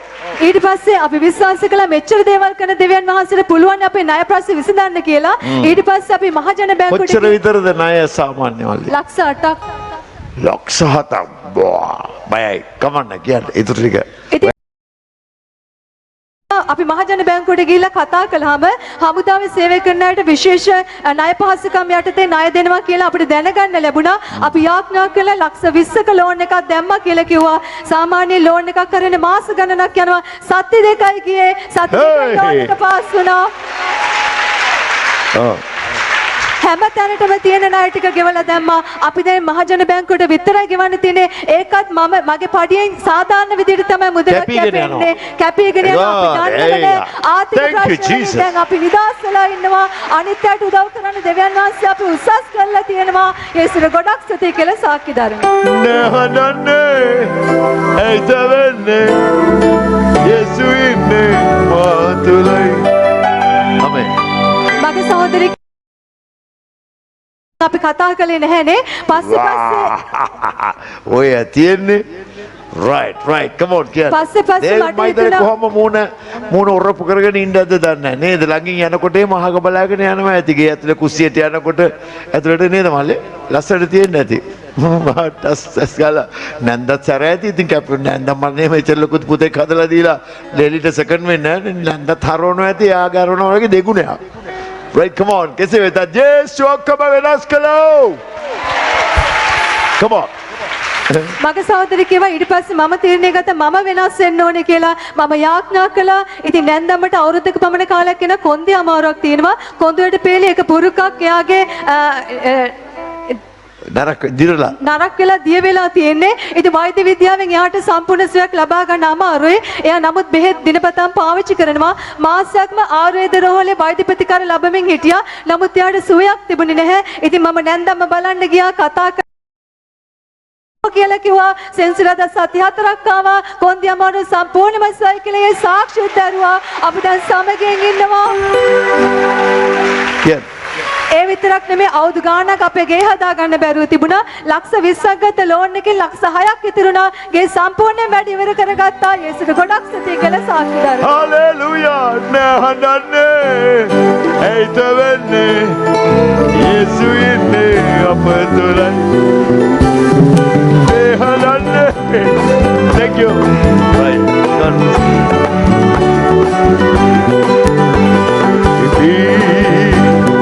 ඊට පස්සේ අපි විශ්වාස කළා මෙච්චර දේවල් කරන දෙවියන් වහන්සේට පුළුවන් අපේ ණය ප්‍රශ්න විසඳන්න කියලා. ඊට පස්සේ අපි මහජන බැංකුවට කොච්චර විතරද ණය සාමාන්‍ය වලදී? ලක්ෂ 8ක්. ලක්ෂ 7ක්. බයයි. කමන්න කියන්නේ ඊටු ටික. අපි මහජන බැංකුවට ගිහිල්ලා කතා කළාම හමුදාවේ සේවය කරන අයට විශේෂ ණය පහසුකම් යටතේ ණය දෙනවා කියලා අපිට දැනගන්න ලැබුණා. අපි යාඥා කළා ලක්ෂ 20ක ලෝන් එකක් දැම්මා කියලා කිව්වා. සාමාන්‍ය ලෝන් එකක් කරන්නේ මාස ගණනක් යනවා. සති දෙකයි ගියේ. සති දෙකයි ලෝන් එක පාස් වුණා. හැම තැනටම තියෙන ණය ටික ගෙවලා දැම්මා. අපි දැන් මහජන බැංකුවට විතරයි ගෙවන්න තියෙන්නේ. ඒකත් මගේ පඩියෙන් සාමාන්‍ය විදිහට තමයි මුදලක් කැපෙන්නේ. කැපීගෙන යනවා. අපි දන්නවනේ ආර්ථික ප්‍රශ්න දැන් අපි නිදහස් වෙලා ඉන්නවා. අනිත් අයට උදව් කරන්න දෙවියන් වහන්සේ අපි උසස් කරලා තියෙනවා. ඒසර ගොඩක් ස්තුතියි කියලා සාක්ෂි දරනවා. නහනන්නේ ඇයිතවෙන්නේ යේසු ඉන්නේ මාතුලයි. ආමෙන්. මගේ සහෝදරි අපි කතා කළේ නැහැනේ. පස්සේ ඔය තියෙන්නේ right come on කියන්න. පස්සේ මට හිතුණා කොහොම මූණ ඔරපු කරගෙන ඉන්නද දන්නේ නැහැ නේද? ළඟින් යනකොටේ මහක බලාගෙන යනවා ඇති. ගේ ඇතුලේ කුස්සියට යනකොට ඇතුලට නේද මල්ලේ? ලස්සනට තියෙන්නේ නැති. ටස් ගාලා නැන්දත් සැර ඇති. ඉතින් කැපුණ නැන්දම් මන්නේ මෙච්චර ලොකු පුතෙක් හදලා දීලා ලෙලිට සෙකන්ඩ් වෙන්නේ නැහැ. නැන්දත් හරවනවා ඇති. එයා ගරවනවා වගේ දෙගුණයක්. Right, come on. කෙසේ වෙතත් ජේසුස් ඔක්කොම වෙනස් කළෝ. Come on. මගේ සහෝදරි කිව්වා ඊට පස්සේ මම තීරණය ගත්තා මම වෙනස් වෙන්න ඕනේ කියලා. මම යාඥා කළා. ඉතින් නැන්දම්මට අවුරුද්දක පමණ කාලයක් යන කොන්දේ අමාරුවක් තියෙනවා. කොන්දේට පෙළේ එක පුරුකක් එයාගේ නරක වෙලා දිය වෙලා තියෙන්නේ. ඉතින් වෛද්‍ය විද්‍යාවෙන් එයාට සම්පූර්ණ සුවයක් ලබා ගන්න අමාරුයි. එයා නමුත් බෙහෙත් දිනපතාම පාවිච්චි කරනවා. මාසයක්ම ආයුර්වේද රෝහලේ වෛද්‍ය ප්‍රතිකාර ලැබෙමින් හිටියා. නමුත් එයාට සුවයක් තිබුණේ නැහැ. ඉතින් මම නැන්දම්ම බලන්න ගියා කතා කියලා කිව්වා. සෙන්සුරාදා සති 4ක් ආවා. කොන්දේ අමාරු සම්පූර්ණයෙන්ම සයි කියලා ඒ සාක්ෂි දරුවා. අපි දැන් සමගියෙන් ඉන්නවා. ඒ විතරක් නෙමෙයි අවුරුදු ගාණක් අපේ ගේ හදා ගන්න බැරුව තිබුණා. ලක්ෂ 20ක් ගත්ත ලෝන් එකෙන් ලක්ෂ 6ක් ඉතුරුණා. ගේ සම්පූර්ණයෙන් වැඩ ඉවර කරගත්තා. යේසුට ගොඩක් ස්තුතියි කියලා සාක්ෂි දරුවා. හලෙලූයා. නහනන්නේ ඇයිත වෙන්නේ යේසු ඉන්නේ අප තුලයි. නහනන්නේ. Thank you. Right. God bless you.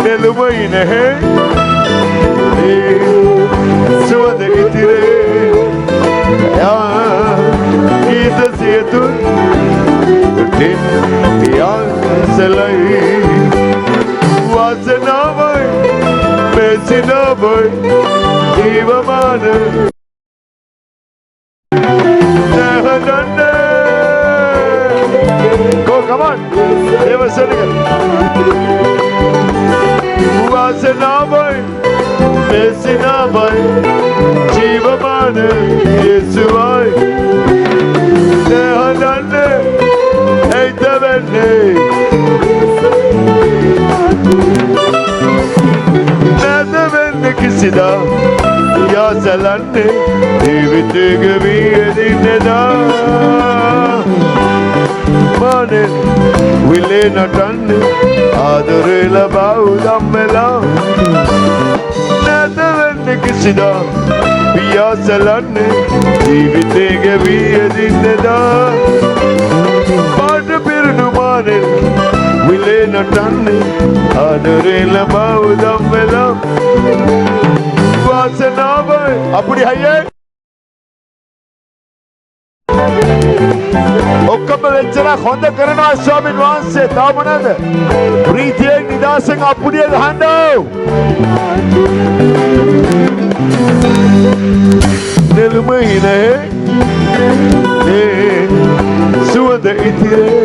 Nelumay nahe suwad gitire ya kita siyatun din ya selai wasanamay mesinamay jivamana nahananne go come on deva saliga वासनामय मेसिनामय जीवमान येसुवाय नहनन्ने ऐतवन्ने नदवन्ने किसिदा यासलन्ने जीवित गवीयदिन्नेदा මානෙන් විලේ නටන්නේ ආදරේ ලබා උදම් වෙලා නැත වෙන්නේ කිසිදා පියාසලන්නේ ජීවිතේ ගෙවී එදින්නදා පාට පිරුණු මානෙන් විලේ නටන්නේ ආදරේ ලබා උදම් වෙලා වාසනාවයි අපුඩි හයියේ ඔක්කොම ලෙච්චරක් හොඳ කරනවා ස්වාමීන් වහන්සේ තාම නේද ප්‍රීතියෙන් නිදාසෙන් අපුඩිය ගහන්න නෙළුම හිනේ සුවඳ ඉතිරේ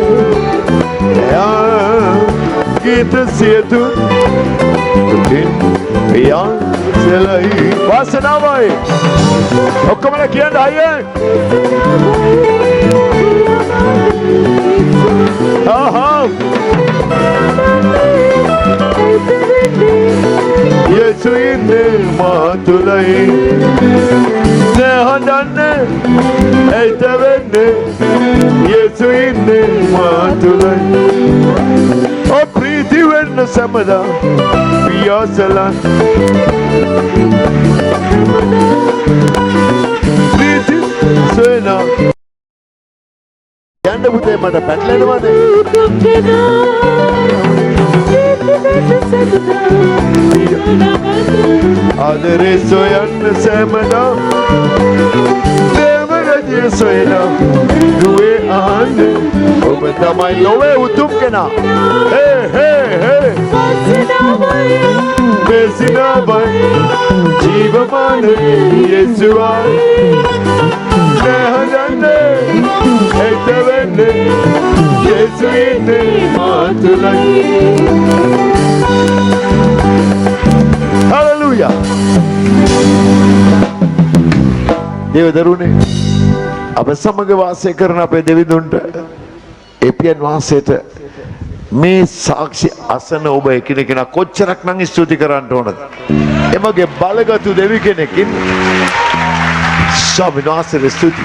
ගීත සියතුන් පියන් සෙලයි වාසනාවයි ඔක්කොම කියන්න අයියේ Yesu inne matulai nehandanne eitavenne Yesu inne matulai o priti wenna samada piyasala priti sena යන්න පුතේ මට පැටලෙනවද ආදරේ සොයන්න සෑමදා දේවරජය සොයනා දුවේ ආන්නේ ඔබ තමයි ලොවේ උතුම් කෙනා බෙසිනාබයි ජීවමාන යෙසුවයි නැහදන්නේ eitavenne Yesu inne matulai Hallelujah දේවදරුනේ අප සමග වාසය කරන අපේ දෙවිඳුන්ට එපියන් වහන්සේට මේ සාක්ෂි අසන ඔබ එකිනෙකා කොච්චරක් නම් ස්තුති කරන්න ඕනද එමගේ බලගතු දෙවි කෙනෙක්ින් ස්වාමීන් වහන්සේට ස්තුති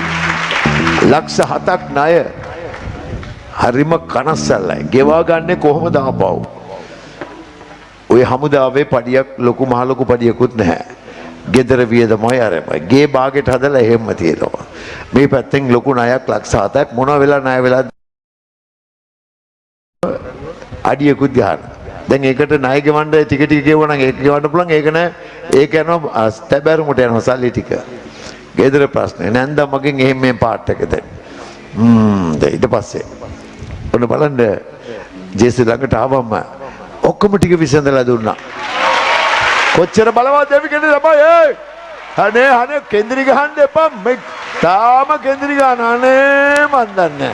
ලක්ෂ 7ක් ණය හරිම කනස්සල්ලයි ගෙවා ගන්නේ කොහොමද ආපහු ඔය හමුදාවේ පඩියක් ලොකු මහ ලොකු පඩියකුත් නැහැ ගෙදර වියදමයි අරමයි ගේ බාගෙට හදලා එහෙම තියෙනවා මේ පැත්තෙන් ලොකු ණයක් ලක්ෂ 7ක් මොනවා වෙලා ණය වෙලා අඩියකුත් ගන්න දැන් ඒකට ණය ගෙවන්න ටික ටික ගෙවුවා නම් ඒක ගෙවන්න පුළුවන් ඒක නෑ ඒක යනවා ස්තැබෑරුමට යනවා සල්ලි ටික ගෙදර ප්‍රශ්නේ නැන්දා මගෙන් එහෙම මේ පාට් එක දැන් ඊට පස්සේ ඔන්න බලන්න ජේසු ළඟට ආවම ඔක්කොම ටික විසඳලා දුන්නා කොච්චර බලවත් දෙවි කෙනෙක් තමයි අනේ කෙන්දිරි ගහන්න එපා මේ තාම කෙන්දිරි ගන්න අනේ මන් දන්නේ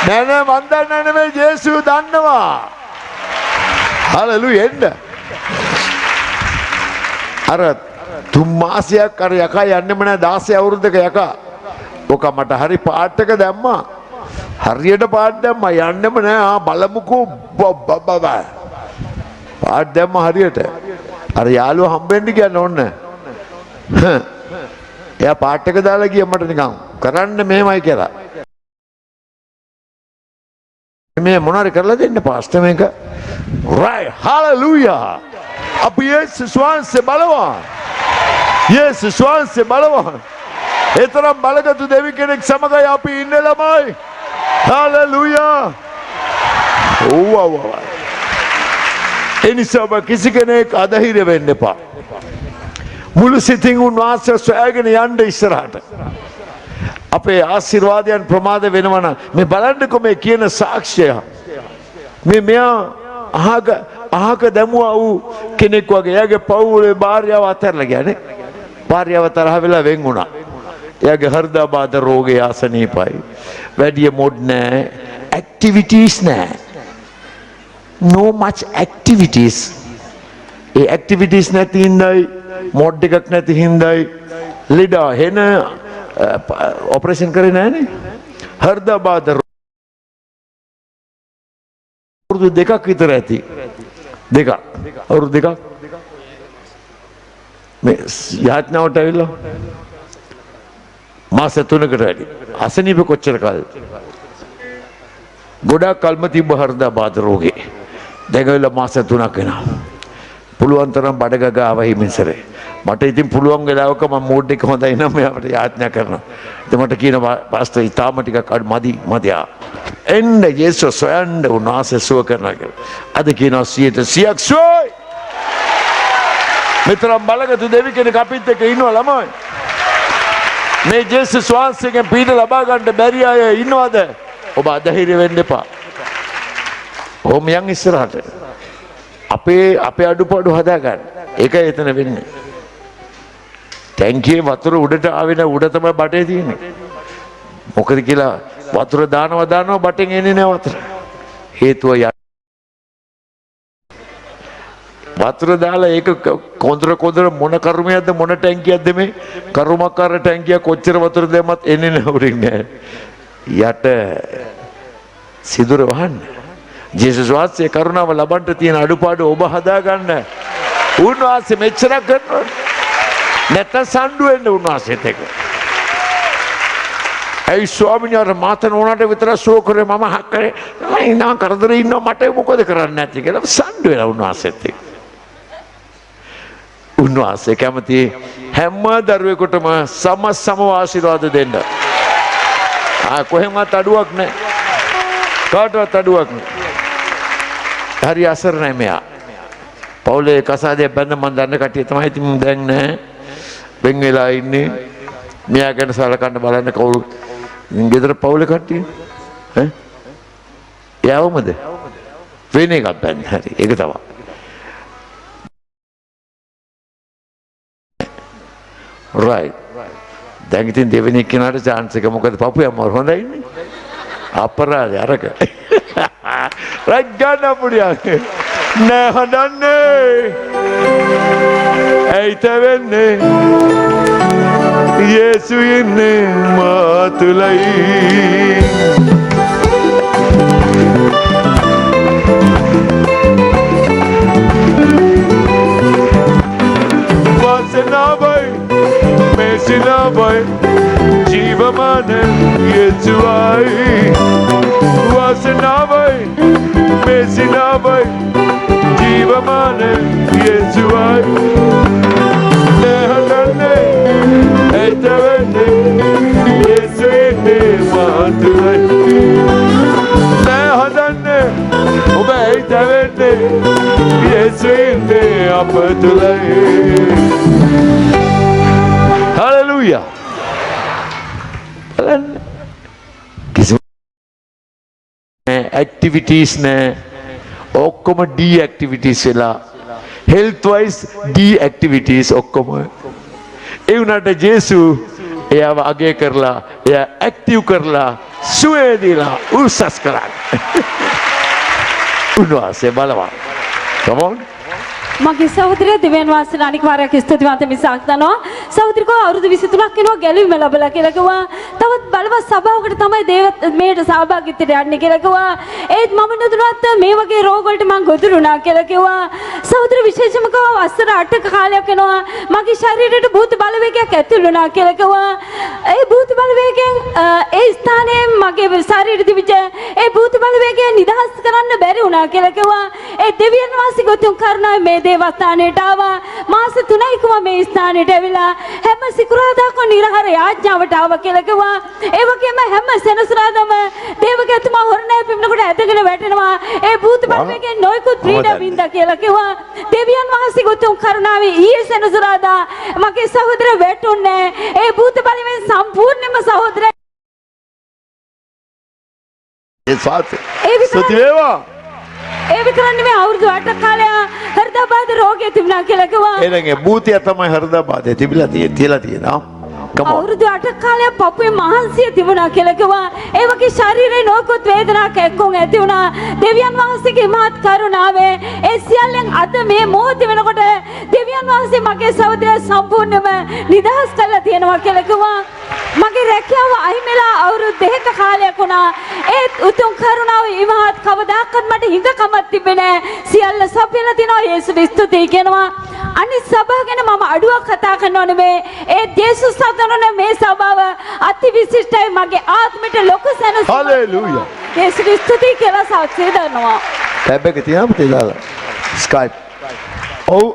නෑ මන් දන්නේ නෙමෙයි ජේසු දන්නවා හලෙලුයා එන්න අර 3 මාසයක් අර යකා යන්නෙම නෑ 16 අවුරුද්දක යකා ඔක මට හරි පාට් එක දැම්මා හරියට පාට් දැම්මා යන්නෙම නෑ බලමුකෝ පාට් දැම්මා හරියට අර යාළුවා හම්බෙන්න ගියන්න ඕන එයා පාට් එක දාලා ගියා මට නිකන් කරන්න මෙහෙමයි කියලා මේ මොනාරි කරලා දෙන්න පාස්ටර් මේක right hallelujah අපි යේසුස් වහන්සේ බලවා යේසුස් වහන්සේ බලවා ඒතරම් බලගතු දෙවි කෙනෙක් සමගයි අපි ඉන්නේ ළමයි hallelujah ඕවා එනිසා කිසි කෙනෙක් අධෛර්ය වෙන්න එපා මුළු සිතින් උන්වහන්සේ සොයාගෙන යන්න ඉස්සරහට අපේ ආශිර්වාදයන් ප්‍රමාද වෙනවා මේ බලන්නකො මේ කියන සාක්ෂිය මේ මෙයා අහක දැමුවා වූ කෙනෙක් වගේ එයාගේ පවුලේ භාර්යාව අතහැරලා ගියානේ භාර්යාව තරහ වෙලා වෙන් වුණා එයාගේ හෘදයාබාධ රෝගේ ආසනීපයි වැඩි මොඩ් නැහැ ඇක්ටිවිටීස් නැහැ no much activities ඒ ඇක්ටිවිටීස් නැති හින්දායි මොඩ් එකක් නැති හින්දායි ලීඩා හෙන ඔපරේෂන් කරේ නැහනේ හෘදයාබාධ අවුරුදු 2ක් විතර ඇති අවුරුදු 2ක් මේ යාඥාවට ඇවිල්ලා මාස 3කට වැඩි අසනීප කොච්චර කාලෙද ගොඩාක් කල්ම තිබ්බ හෘදයාබාධ රෝගේ. දැන් ගිහලා මාස 3ක් වෙනවා. පුළුවන් තරම් බඩගග ආව හිමින්සරේ. මට ඉතින් පුළුවන් වෙලාවක මම මූඩ් එක හොඳයි නම් මෙයාට යාඥා කරනවා. ඉතින් මට කියනවා පාස්ටර් ඊටාම ටිකක් අඩු මදි එන්න යේසුස් සොයන්න උන්වහන්සේ සුව කරනවා කියලා. අද කියනවා 100ක් සුවයි. මෙතරම් බලගතු දෙවි කෙනෙක් අපිත් එක්ක ඉන්නවා ළමයි. මේ ජේසුස් වහන්සේගෙන් පීඩ ලබා ගන්න බැරි අය ඉන්නවද? ඔබ අධෛර්ය වෙන්න එපා. ඔහොම යන් ඉස්සරහට. අපේ අඩුපාඩු හදා ගන්න. ඒකයි එතන වෙන්නේ. ටැංකියේ වතුර උඩට ආවෙන උඩ තමයි බටේ තියෙන්නේ. මොකද කියලා වතුර දානවා බටෙන් එන්නේ නැහැ වතුර. හේතුව වතුර දාලා ඒක කොන්දර මොන කර්මයක්ද මොන ටැංකියක්ද මේ කර්මකාර ටැංකිය කොච්චර වතුර දැම්මත් එන්නේ නැහැ උරින් නෑ. යට සිදුර වහන්න. ජේසුස් වහන්සේ කරුණාව ලබන්න තියෙන අඩුපාඩු ඔබ හදා ගන්න. උන්වහන්සේ මෙච්චර කරනවා. නැත්නම් සම්ඩු වෙන්න උන්වහන්සේත් එක්ක. ඒ ස්වාමීන් වහන්සේ මාතන උනාට විතර සුව කරේ මම හක් කරේ. නා කරදරේ ඉන්නවා මට මොකද කරන්නේ නැති කියලා සම්ඩු වෙලා උන්වහන්සේත් එක්ක. උන්වහන්සේ කැමති හැම දරුවෙකුටම සම ආශිර්වාද දෙන්න. කොහෙන්වත් අඩුවක් නැහැ. කාටවත් අඩුවක් නැහැ. හරි අසරණයි මෙයා. පවුලේ කසාදේ බඳ මන් දන්න කට්ටිය තමයි ඉතින් දැන් නැහැ. වෙන් වෙලා ඉන්නේ. මෙයා ගැන සලකන්න බලන්න කවුරු ගෙදර පවුලේ කට්ටිය ඈ යවමද වෙන එකක් බෑනේ. හරි ඒක තමයි. right දැන් ඉතින් දෙවෙනි කෙනාට chance එක මොකද පපුවේ අම්මා හොඳයි ඉන්නේ අපරාධය අරක right ගන්න පුඩියක් නෑ හදන්නේ ඇයිත වෙන්නේ යේසු ඉන්නේ මා තුලයි वासनावय मेसिनावय जीवमान येसुआई वासनावय मेसिनावय जीवमान येसुआई नेहनने एतवने येसुने मातुय नेहनने ඔබ එතවන්නේ යේසුනේ අපතුලයි හලෙලූයා කිසිම ඇක්ටිවිටීස් නෑ ඔක්කොම ඩී ඇක්ටිවිටීස් වෙලා හෙල්ත් වයිස් ඩී ඇක්ටිවිටීස් ඔක්කොම ඒ වුණාට ජේසු එයාව අගය කරලා එයා ඇක්ටිව් කරලා සුවේ දීලා උස්සස් කරා උන්වහන්සේ බලවා. Come on. මගේ සහෝදරය දෙවියන් වහන්සේට අනික් වාරයක් ස්තුතිවන්ත මිසක් දනවා. සහෝදරිකෝ අවුරුදු 23ක් වෙනවා ගැලවීම ලැබලා කියලා කිව්වා. තවත් බලවත් සභාවකට තමයි මේට සහභාගීත්වයට යන්නේ කියලා කිව්වා. ඒත් මම නුදුනත් මේ වගේ රෝග වලට මං ගොදුරුණා කියලා කිව්වා. සහෝදර විශේෂම කව වසර 8ක කාලයක් වෙනවා මගේ ශරීරයට භූත බලවේගයක් ඇතුල් වුණා කියලා කිව්වා. ඒ භූත බලවේගයෙන් ඒ ස්ථානයේ මගේ ශරීරෙ තිබිච්ච ඒ භූත බලවේගය නිදහස් කරන්න බැරි වුණා කියලා කිව්වා. ඒ දෙවියන් වහන්සේ ගොතුන් කරුණාවේ මේ දේවස්ථානයට ආවා. මාස 3යි කිව්වා මේ ස්ථානයට ඇවිල්ලා හැම සිකුරාදාකම නිරහර යාඥාවට ආවා කියලා කිව්වා. ඒ වගේම හැම සෙනසුරාදාම දේවගතුමා හොරණෑ පින්නකොට ඇදගෙන වැටෙනවා. ඒ භූත බලවේගයෙන් නොයෙකුත් පීඩා වින්දා කියලා කිව්වා. දෙවියන් වහන්සේ ගොතුන් කරුණාවේ ඊයේ සෙනසුරාදා මගේ සහෝදර වැටුන්නේ ඒ භූත බලවේගයෙන් සම්පූර්ණයෙන්ම සහෝදර ඒ සාතේ සුති වේවා ඒ විතරක් නෙමෙයි අවුරුදු 8ක් කාලයක් හෘදයාබාධ රෝගය තිබුණා කියලා කිව්වා. එනගේ භූතිය තමයි හෘදයාබාධය තිබිලා තියෙනවා. අවුරුදු 8ක් කාලයක් පපුවේ මහන්සිය තිබුණා කියලා කිව්වා. ඒ වගේ ශරීරේ නොකොත් වේදනාවක් එක්කම ඇති වුණා. දෙවියන් වහන්සේගේ මහත් කරුණාවේ ඒ සියල්ලෙන් අද මේ මොහොතේ වෙනකොට දෙවියන් වහන්සේ මගේ සහෝදරයා සම්පූර්ණයෙන්ම නිදහස් කරලා තියෙනවා කියලා කිව්වා. මගේ රැකියාව අහිමිලා අවුරුදු 2ක කාලයක් වුණා. ඒ උතුම් කරුණාව ඉමහත් කවදාකවත් මට හිඟකමක් තිබෙන්නේ නැහැ. සියල්ල සපයලා තිනවා යේසුස් ස්තුතියි කියනවා. අනිත් සභාව ගැන මම අඩුවක් කතා කරනව නෙමෙයි. ඒ යේසුස් සතනන මේ සභාව අති විශිෂ්ටයි මගේ ආත්මෙට ලොකු සැනසීමක්. හලෙලූයා. යේසුස් ස්තුතියි කියලා සාක්ෂිය දන්නවා. ටැබ් එක තියනවා පුතේ දාලා. Skype. ඔව්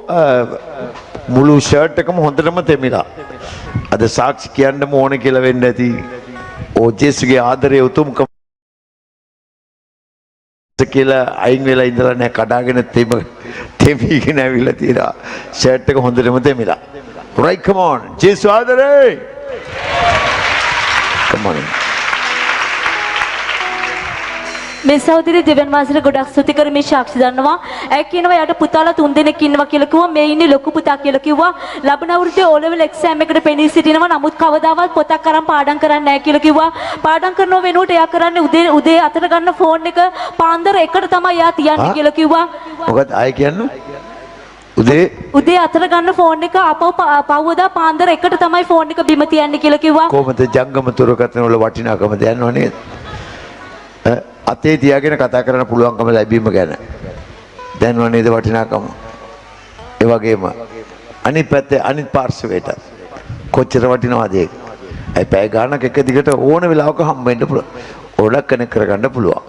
මුළු ෂර්ට් එකම හොඳටම තෙමිලා. අද සාක්ෂි කියන්නම ඕන කියලා වෙන්න ඇති. ඕජේසුගේ ආදරයේ උතුම්කම කියලා අයින් වෙලා ඉඳලා නැහැ කඩාගෙන තෙමීගෙන ඇවිල්ලා තියෙනවා. ෂර්ට් එක හොඳටම තෙමිලා. Right, come on. ජේසු ආදරේ. Come on. මේ සහෝදරිය දෙවන් වාසයට ගොඩක් ස්තුති කර මේ සාක්ෂි දන්නවා. ඇය කියනවා යාට පුතාලා 3 දෙනෙක් ඉන්නවා කියලා කිව්වා. මේ ඉන්නේ ලොකු පුතා කියලා කිව්වා. ලබන අවුරුද්දේ O level exam එකට පෙනී සිටිනවා. නමුත් කවදාවත් පොතක් අරන් පාඩම් කරන්නේ නැහැ කියලා කිව්වා. පාඩම් කරනව වෙනුවට එයා කරන්නේ උදේ අතට ගන්න ෆෝන් එක පාන්දර 1ට තමයි එයා තියන්නේ කියලා කිව්වා. මොකද ආයෙ කියන්නේ? උදේ අතට ගන්න ෆෝන් එක පවුවදා පාන්දර 1ට තමයි ෆෝන් එක බිම තියන්නේ කියලා කිව්වා. කොහොමද ජංගම තුරකථන වල වටිනාකම දන්නව නේද? අතේ තියාගෙන කතා කරන්න පුළුවන්කම ලැබීම ගැන දැනව නේද වටිනාකම? ඒ වගේම අනිත් පැත්තේ අනිත් පාර්ශවයට කොච්චර වටිනවද ඒක? ඒ පැය ගානක් එක දිගට ඕන වෙලාවක හම්බ වෙන්න පුළුවන්. ඕඩක් කනෙක්ට් කරගන්න පුළුවන්.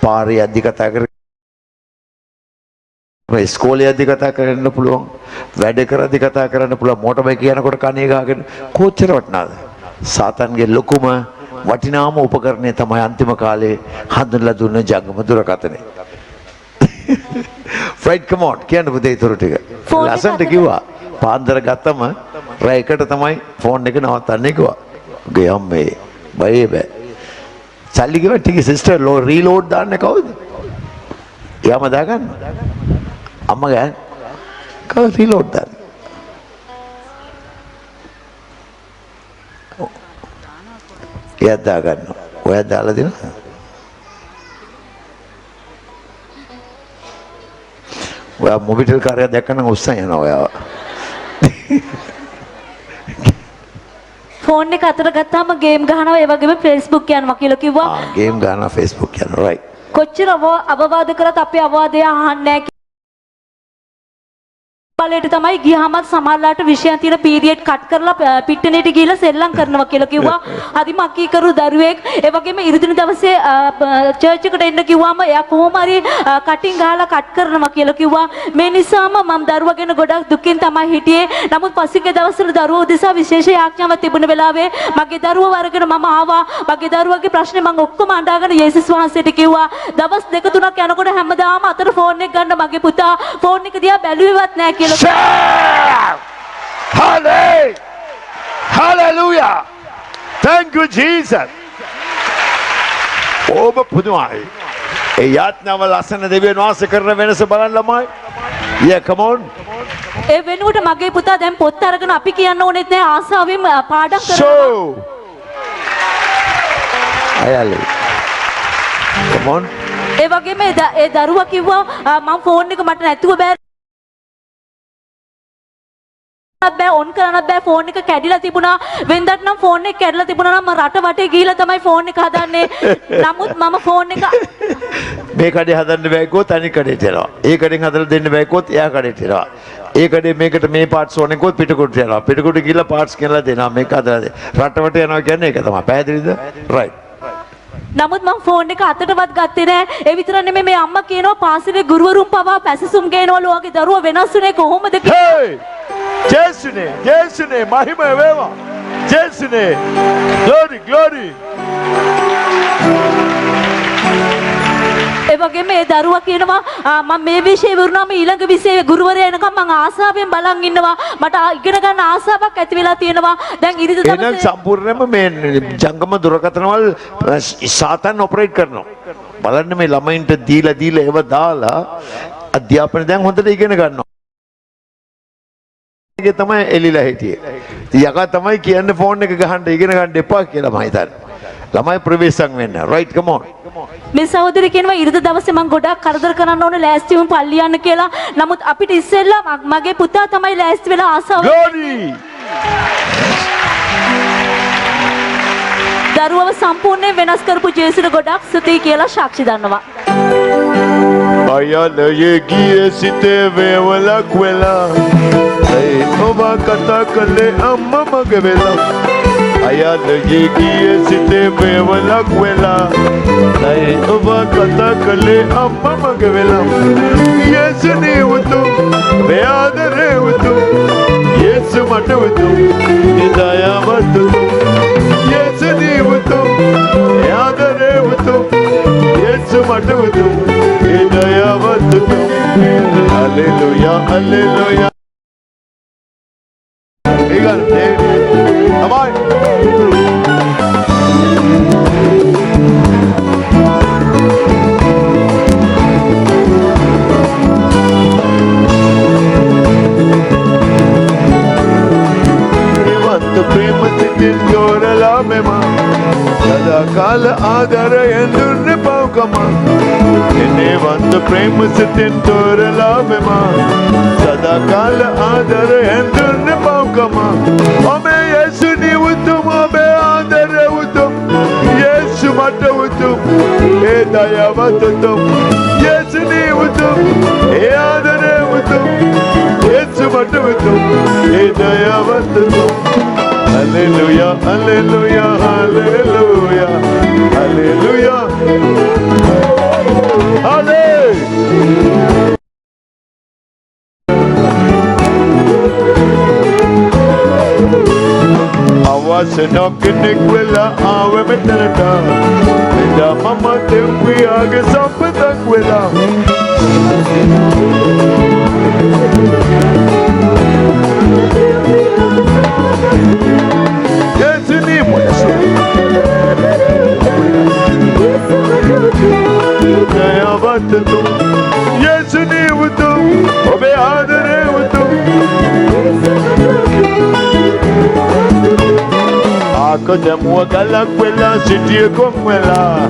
පාරේ යද්දි කතා කරගෙන ඉස්කෝලේ යද්දි කතා කරන්න පුළුවන්. වැඩ කරද්දි කතා කරන්න පුළුවන්. මෝටර් බයික් යනකොට කණේ ගහගෙන කොච්චර වටිනවද? සාතන්ගේ ලොකුම වටිනාම උපකරණය තමයි අන්තිම කාලේ හඳුන්ලා දුන්න ජංගම දුරකථනය. Right, come on. කියන්න පුතේ ඊටු ටික. ලස්සනට කිව්වා. පාන්දර ගත්තම රෑ 1ට තමයි ෆෝන් එක නවත්තන්නේ කිව්වා. ගේ අම්මේ බයේ බෑ. සල්ලි ගෙව ටික සිස්ටර් රීලෝඩ් දාන්නේ කවුද? යාම දාගන්න. අම්මා ගෑන්. කවුද රීලෝඩ් දාන්නේ? එයා දාගන්නවා. ඔයා දාලා දෙනවා. ඔයා මොබිටෙල් කාර්යය දැක්කම උස්සන් යනවා ඔයාව. ෆෝන් එක අතට ගත්තාම ගේම් ගහනවා ඒ වගේම Facebook යනවා කියලා කිව්වා. ගේම් ගහනවා Facebook යනවා right. කොච්චර අවවාද කරත් අපේ අවවාදය අහන්නේ නැහැ. බලයට තමයි ගියාමත් සමහරලාට විෂයන් තියෙන පීරියඩ් කට් කරලා පිට්ටනෙට ගිහිල්ලා සෙල්ලම් කරනවා කියලා කිව්වා. හරි මක්කීකරු දරුවෙක්. ඒ වගේම ඉරිදින දවසේ චර්ච් එකට එන්න කිව්වම එයා කොහොම හරි කටින් ගහලා කට් කරනවා කියලා කිව්වා. මේ නිසාම මම දරුවා ගැන ගොඩක් දුකින් තමයි හිටියේ. නමුත් පසුගිය දවස්වල දරුවෝ උදෙසා විශේෂ යාඥාවක් තිබුණ වෙලාවේ මගේ දරුවව අරගෙන මම ආවා. මගේ දරුවගේ ප්‍රශ්නේ මම ඔක්කොම අඬාගෙන යේසුස් වහන්සේට කිව්වා. දවස් 2-3ක් යනකොට හැමදාම අතට ෆෝන් එක ගන්න මගේ පුතා ෆෝන් එක දිහා බැලුවේවත් නැහැ කියලා. Hallelujah! Thank you, Jesus! ඔබ පුදුමයි. ඒ යාත්නාව ලස්සන දෙවියන් වාසය කරන වෙනස බලන්න ළමයි. Yeah, come on. ඒ වෙනුවට මගේ පුතා දැන් පොත් අරගෙන අපි කියන්න ඕනෙත් නෑ ආසාවෙන් පාඩම් කරනවා. So, අයලු. Come on. ඒ වගේම ඒ දරුවා කිව්වා මම ෆෝන් එක මට නැතුව බෑ ඔන් කරන්නත් බෑ ෆෝන් එක කැඩිලා තිබුණා. වෙනදට නම් ෆෝන් එක කැඩිලා තිබුණා නම් මම රට වටේ ගිහිල්ලා තමයි ෆෝන් එක හදන්නේ. නමුත් මම ෆෝන් එක මේ කඩේ හදන්න බෑ කිව්වොත් අනිත් කඩේට යනවා. ඒ කඩෙන් හදලා දෙන්න බෑ කිව්වොත් එයා කඩේට යනවා. ඒ කඩේ මේකට මේ පාර්ට්ස් ඕනේ කිව්වොත් පිටකොටට යනවා. පිටකොටට ගිහිල්ලා පාර්ට්ස් කියලා දෙනවා. මේක හදලා දෙන්න. රට වටේ යනවා කියන්නේ ඒක තමයි. පැහැදිලිද? right. නමුත් මම ෆෝන් එක අතටවත් ගත්තේ නෑ. ඒ විතර නෙමෙයි මේ අම්මා කියනවා පාසලේ ගුරුවරුන් පවා පැසසුම් ගේනවලු වගේ දරුවා වෙනස් වුනේ කොහොමද කියලා. ජේසුනේ මහිම වේවා. ජේසුනේ glory. ඒ වගේම මේ දරුවා කියනවා මම මේ විෂය වුණාම ඊළඟ විෂය ගුරුවරයා එනකම් මම ආසාවෙන් බලන් ඉන්නවා. මට ඉගෙන ගන්න ආසාවක් ඇති වෙලා තියෙනවා. දැන් ඉරිද දවසේ එහෙනම් සම්පූර්ණයෙන්ම මේ ජංගම දුරකථනවල සාතන් ඔපරේට් කරනවා. බලන්න මේ ළමයින්ට දීලා ඒව දාලා අධ්‍යාපනය දැන් හොඳට ඉගෙන ගන්නවා. ඒක තමයි එලිලා හිටියේ. ඉතින් යකා තමයි කියන්නේ ෆෝන් එක ගහන්න ඉගෙන ගන්න එපා කියලා මම හිතන්නේ. ළමයි ප්‍රවේශම් වෙන්න. right, come on. මේ සහෝදරිය කියනවා ඉරිද දවසේ මම ගොඩක් කරදර කරන්න ඕනේ ලෑස්ති වුන් පල්ලි යන්න කියලා. නමුත් අපිට ඉස්සෙල්ලා මගේ පුතා තමයි ලෑස්ති වෙලා ආසාව. glory. දරුවව සම්පූර්ණයෙන් වෙනස් කරපු ජේසුට ගොඩක් ස්තුතියි කියලා සාක්ෂි දන්නවා. අයලයේ ගියේ සිතේ වේවලක් වෙලා ඒ ඔබ කතා කළේ අම්මා මගේ වෙලා අයදගේ ගිය සිතේ වේවලක් වෙලා නයි ඔබ කතා කළේ අම්මා මගේ වෙලා යේසුනේ උතුම් මෙයාදරේ උතුම් යේසු මට උතුම් දයාවත් උතුම් යේසුනේ උතුම් මෙයාදරේ උතුම් යේසු මට උතුම් දයාවත් උතුම් hallelujah hallelujah Igante Amai Evanto prema sitinjora la mema Sada kala adara endurne paukama Evanto prema sitinjora la mema Sada kala adara endurne paukama Ame Yesu ni utum ame adara utum Yesu mata utum E dayavat utum Yesu ni utum E adara utum Yesu mata utum E dayavat utum Hallelujah, hallelujah, hallelujah, hallelujah, hallelujah. Awasana kinik wela awe metalata, ida mama tempi age sampatak wela. Yesu ni mwesu Dayavat utum Yesu ni utum Obe adare utum Ako jamuwa galak wela Sitiye kong wela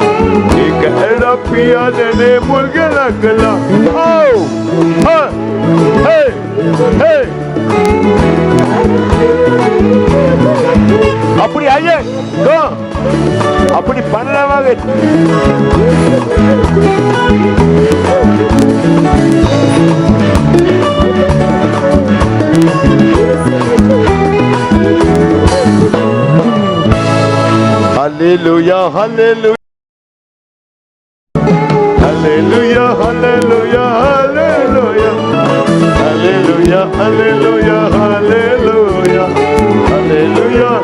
Ika era piya dene mulgala gala Oh! Ha! Hey! Hey! அப்படி ஐயே கோ அப்படி பண்ணலாமாக Hallelujah hallelujah hallelujah hallelujah hallelujah hallelujah hallelujah hallelujah hallelujah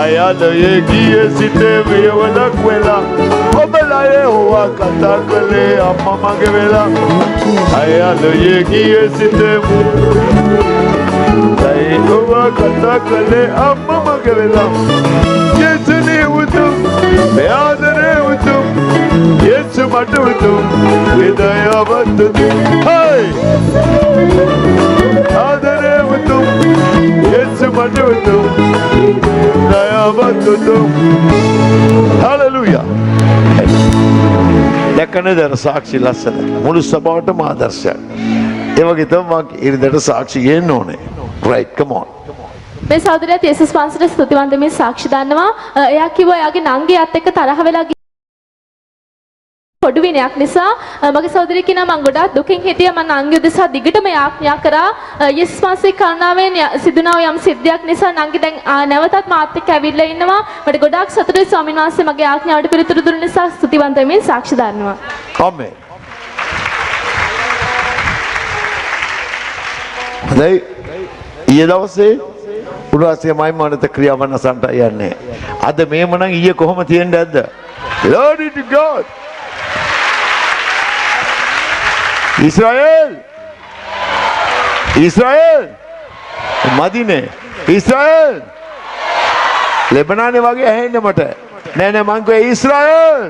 ayalaye giye site viyawala kwela obalaye huwa katakale amma magevela ayalaye giye site sai huwa katakale amma magevela yesu ni utum beadare utum yesu matu utum vidayavat utum hey adare utum yesu matu utum dayavat utum hallelujah දැකනදර සාක්ෂි ලස්සන මුළු සභාවටම ආදර්ශයක් ඒ වගේ තමයි ඉරිදට සාක්ෂි ගේන්න ඕනේ right come on මේ සහෝදරයාත් යේසුස් වහන්සේට ස්තුතිවන්ත මේ සාක්ෂි දන්නවා. එයා කිව්වා එයාගේ නංගියත් එක්ක තරහ වෙලා පොඩු විනයක් නිසා මගේ සහෝදරිය කියනවා මම ගොඩාක් දුකින් හිටියා මම නංගි උදෙසා දිගටම යාඥා කරා යේසුස් වහන්සේ කරුණාවෙන් සිදුනා යම් සිද්ධියක් නිසා නංගි දැන් නැවතත් මාත් එක්ක ඇවිල්ලා ඉන්නවා මට ගොඩාක් සතුටුයි ස්වාමීන් වහන්සේ මගේ යාඥාවට පිළිතුරු දුන්න නිසා ස්තුතිවන්ත වෙමින් සාක්ෂි දන්නවා. ආමේන්. හොඳයි. ඊයේ දවසේ උන්වහන්සේ මයිමනත ක්‍රියාවන් අසන්ට යන්නේ. අද මේම නම් ඊයේ කොහොම තියෙන්නේ නැද්ද? Glory to God. Israel! Israel! මදිනේ Israel! ලෙබනානේ වගේ ඇහෙන්නේ මට. නෑ නෑ මං කිව්වේ Israel!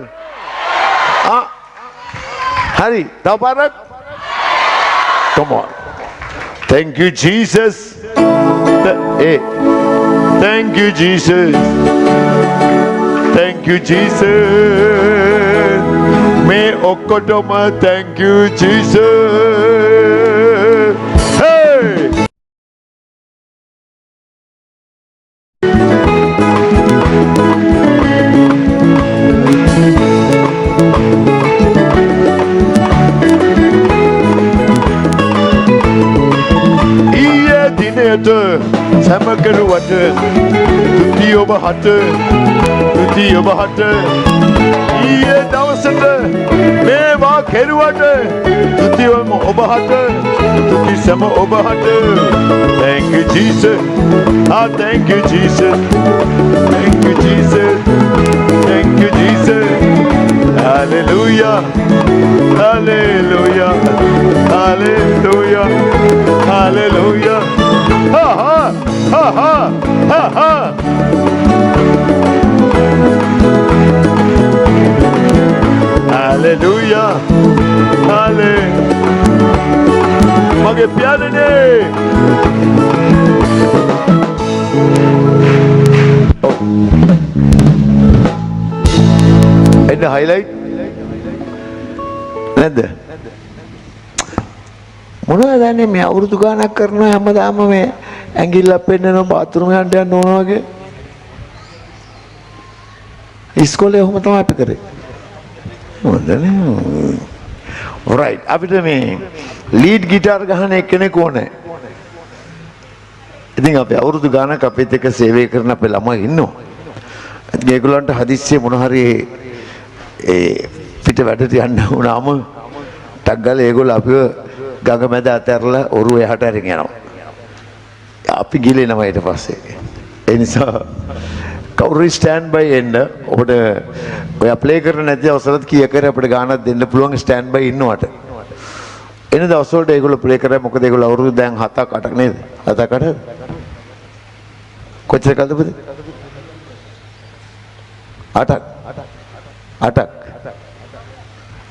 හරි. තව පාරක්. Come on. Thank you Jesus. Hey. Thank you Jesus. Thank you Jesus. May Okotoma thank you Jesus. Hey! Iye dine සමයට සැමකරුවට තුති ඔබහට තුති ඔබහට ඊයේ දවසට මේවා කෙරුවට තුතිවම ඔබහට තුති සැම ඔබහට Thank you Jesus thank you Jesus thank you Jesus thank you Jesus Hallelujah Hallelujah Hallelujah Hallelujah ha ha ha ha ha ha Hallelujah Hallelujah Mage pyarene Any highlight? නැද්ද? මොනවද දන්නේ මේ අවුරුදු ගානක් කරනවා හැමදාම මේ ඇඟිල්ල පෙන්නනවා බාත්රූම් යන්න යන්න ඕන වගේ. ඉස්කෝලේ ඔහොම තමයි අපි කරේ. හොඳනේ. right අපිට මේ ලීඩ් ගිටාර් ගහන එක්කෙනෙක් ඕනේ. ඉතින් අපි අවුරුදු ගානක් අපිත් එක්ක සේවය කරන අපේ ළමයි ඉන්නවා. ඉතින් ඒගොල්ලන්ට හදිස්සියේ මොන හරි පිට වැඩට යන්න වුණාම ටක් ගාලා ඒගොල්ලෝ අපිව ගඟ මැද අතහැරලා ඔරුව එහාට අරගෙන යනවා. අපි ගිලෙනවා ඊට පස්සේ. ඒ නිසා කවුරු ස්ටෑන්ඩ් බයි එන්න ඔබට ඔය ප්ලේ කරන්න නැති අවසරත් කීය කර අපිට ගානක් දෙන්න පුළුවන් ස්ටෑන්ඩ් බයි ඉන්නවට. එන දවස්වලට ඒගොල්ලෝ ප්ලේ කරා මොකද ඒගොල්ලෝ අවුරුදු දැන් 7ක් 8ක් නේද? 7ක් 8ක්. කොච්චර කල්ද පුතේ? 8ක්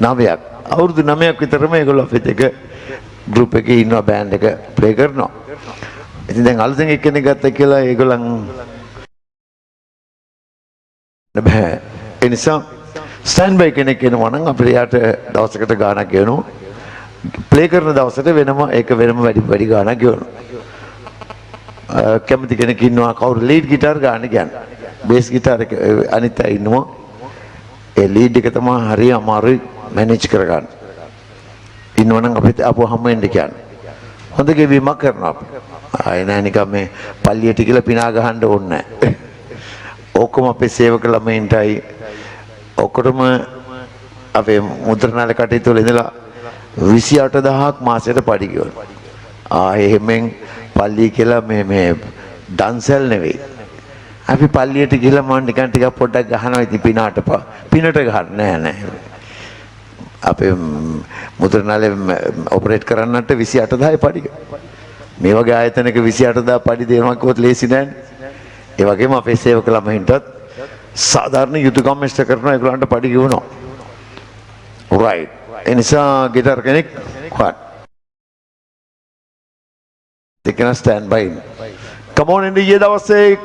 9ක් අවුරුදු 9ක් විතරම ඒගොල්ලෝ අපිට එක ගෲප් එකේ ඉන්නවා බෑන්ඩ් එක ප්ලේ කරනවා. ඉතින් දැන් අලුතෙන් එක්කෙනෙක් ගත්තා කියලා ඒගොල්ලන් බෑ. ඒ නිසා ස්ටෑන්ඩ් බයි කෙනෙක් එනවා නම් අපිට යාට දවසකට ගාණක් ගෙවනවා. ප්ලේ කරන දවසට වෙනම ඒක වෙනම වැඩි ගාණක් ගෙවනවා. කැමති කෙනෙක් ඉන්නවා කවුරු ලීඩ් ගිටාර් ගාන්න කියන්නේ. බේස් ගිටාර් එක අනිත් අය ඉන්නවා. ඒ ලීඩ් එක තමයි හරි අමාරුයි මැනේජ් කරගන්න. ඉන්නවනම් අපිට අපුවම එන්න කියන්නේ. හොඳ ගෙවීමක් කරනවා අපි. ආයෙ නෑ නිකන් මේ පල්ලියට කියලා පිනා ගහන්න ඕනේ නෑ. ඔක්කොම අපේ සේවක ළමයින්ටයි ඔක්කොටම අපේ මුද්‍රණාලය කටයුතු වල ඉඳලා 28000ක් මාසෙට පඩි ගෙවනවා. එහෙමෙන් පල්ලිය කියලා මේ ඩන්සල් නෙවෙයි. අපි පල්ලියට ගිහලා මම නිකන් ටිකක් පොඩ්ඩක් ගහනවා ඉතින් පිනට ගහන්න නෑ. අපේ මුද්‍රණාලය ඔපරේට් කරන්නට 28000යි පඩි. මේ වගේ ආයතනයක 28000 පඩි දෙනවා කිව්වොත් ලේසි නෑනේ. ඒ වගේම අපේ සේවක ළමයින්ටත් සාධාරණ යුතුයකම් ඉෂ්ට කරනවා ඒගොල්ලන්ට පඩි ගෙවනවා. right. ඒ නිසා ගිටාර් කෙනෙක් හොයන්න. they can stand by. Come on in the ඊයේ දවසේ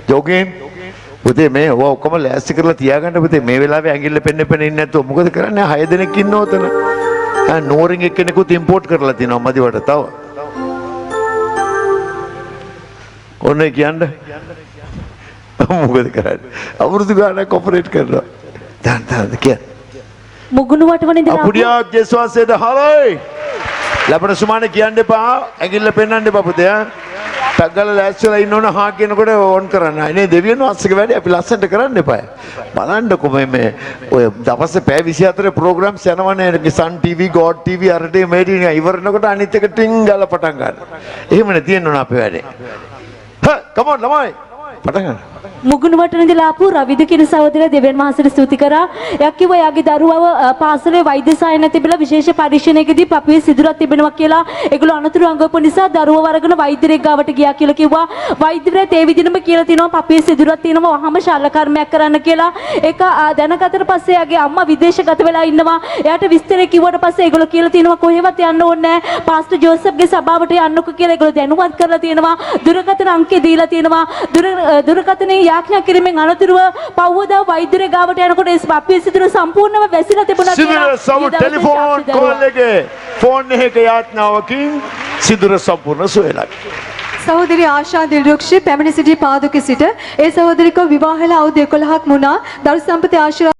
ජෝගින් පුතේ මේ ඔක්කොම ලෑස්ති කරලා තියාගන්න පුතේ මේ වෙලාවේ ඇඟිල්ල පෙන්න ඉන්නේ නැතුව මොකද කරන්නේ 6 දෙනෙක් ඉන්න උතන නෝරින් එක්කෙනෙකුත් ඉම්පෝට් කරලා තිනවා මදිවට තව ඔන්නේ කියන්නේ මොකද කරන්නේ අවුරුදු ගානක් ඔපරේට් කරනවා දැන් කිය මුගුණු වටවන ඉඳලා අපුඩියා ජේසුස්වහන්සේට හරයි ලබන සුමානේ කියන්න එපා ඇඟිල්ල පෙන්නන්න එපා පුතේ ටග්ගල ලෑස්තිලා ඉන්න ඕන හා කියනකොට ඕන් කරන්න. අනේ දෙවියන් වහන්සේගේ වැඩේ අපි ලස්සනට කරන්න එපා. බලන්නකො මේ ඔය දවසේ පැය 24 ප්‍රෝග්‍රෑම්ස් යනවනේ සන් ටීවී, ගෝඩ් ටීවී, අරටේ මේටි ඉවරනකොට අනිත් එක ටින් ගාලා පටන් ගන්න. එහෙමනේ තියෙන්න ඕන අපේ වැඩේ. come on ළමයි. පටන් ගන්න. මුගුණු වටන ඉඳලා ආපු රවිද කියන සහෝදරයා දෙවියන් වහන්සේට ස්තුති කරා. එයා කිව්වා එයාගේ දරුවව පාසලේ වෛද්‍ය සායන තිබිලා විශේෂ පරීක්ෂණයකදී පපුවේ සිදුරක් තිබෙනවා කියලා ඒගොල්ලෝ අනතුරු අඟවපු නිසා දරුවව අරගෙන වෛද්‍යරෙක් ගාවට ගියා කියලා කිව්වා. වෛද්‍යවරයා ඒ විදිහටම කියලා තිනවා පපුවේ සිදුරක් තියෙනවා වහම ශල්‍ය කර්මයක් කරන්න කියලා. ඒක දැනගත්තට පස්සේ එයාගේ අම්මා විදේශගත වෙලා ඉන්නවා. එයාට විස්තරේ කිව්වට පස්සේ ඒගොල්ලෝ කියලා තිනවා කොහෙවත් යන්න ඕනේ නැහැ. පාස්ටර් ජෝසප්ගේ සභාවට යන්නකෝ කියලා ඒගොල්ලෝ දැනුවත් කරලා තියෙනවා. දුරකථන අංකය දීලා තියෙනවා. දුරකථනේ යාඥා කිරීමෙන් අනතුරුව පවුවදා වෛද්‍යරේ ගාවට යනකොට ඒ පපුවේ සිදුර සම්පූර්ණව වැසිලා තිබුණා කියලා. සිදුර සමු ටෙලිෆෝන් කෝල් එකේ ෆෝන් එකක යාඥාවකින් සිදුර සම්පූර්ණ සොයලා. සහෝදරි ආශා දිල්රුක්ෂි පැමිණ සිටි පාදුකේ සිට ඒ සහෝදරිකව විවාහලා අවුරුදු 11ක් වුණා. දරු සම්පති ආශිර්වාද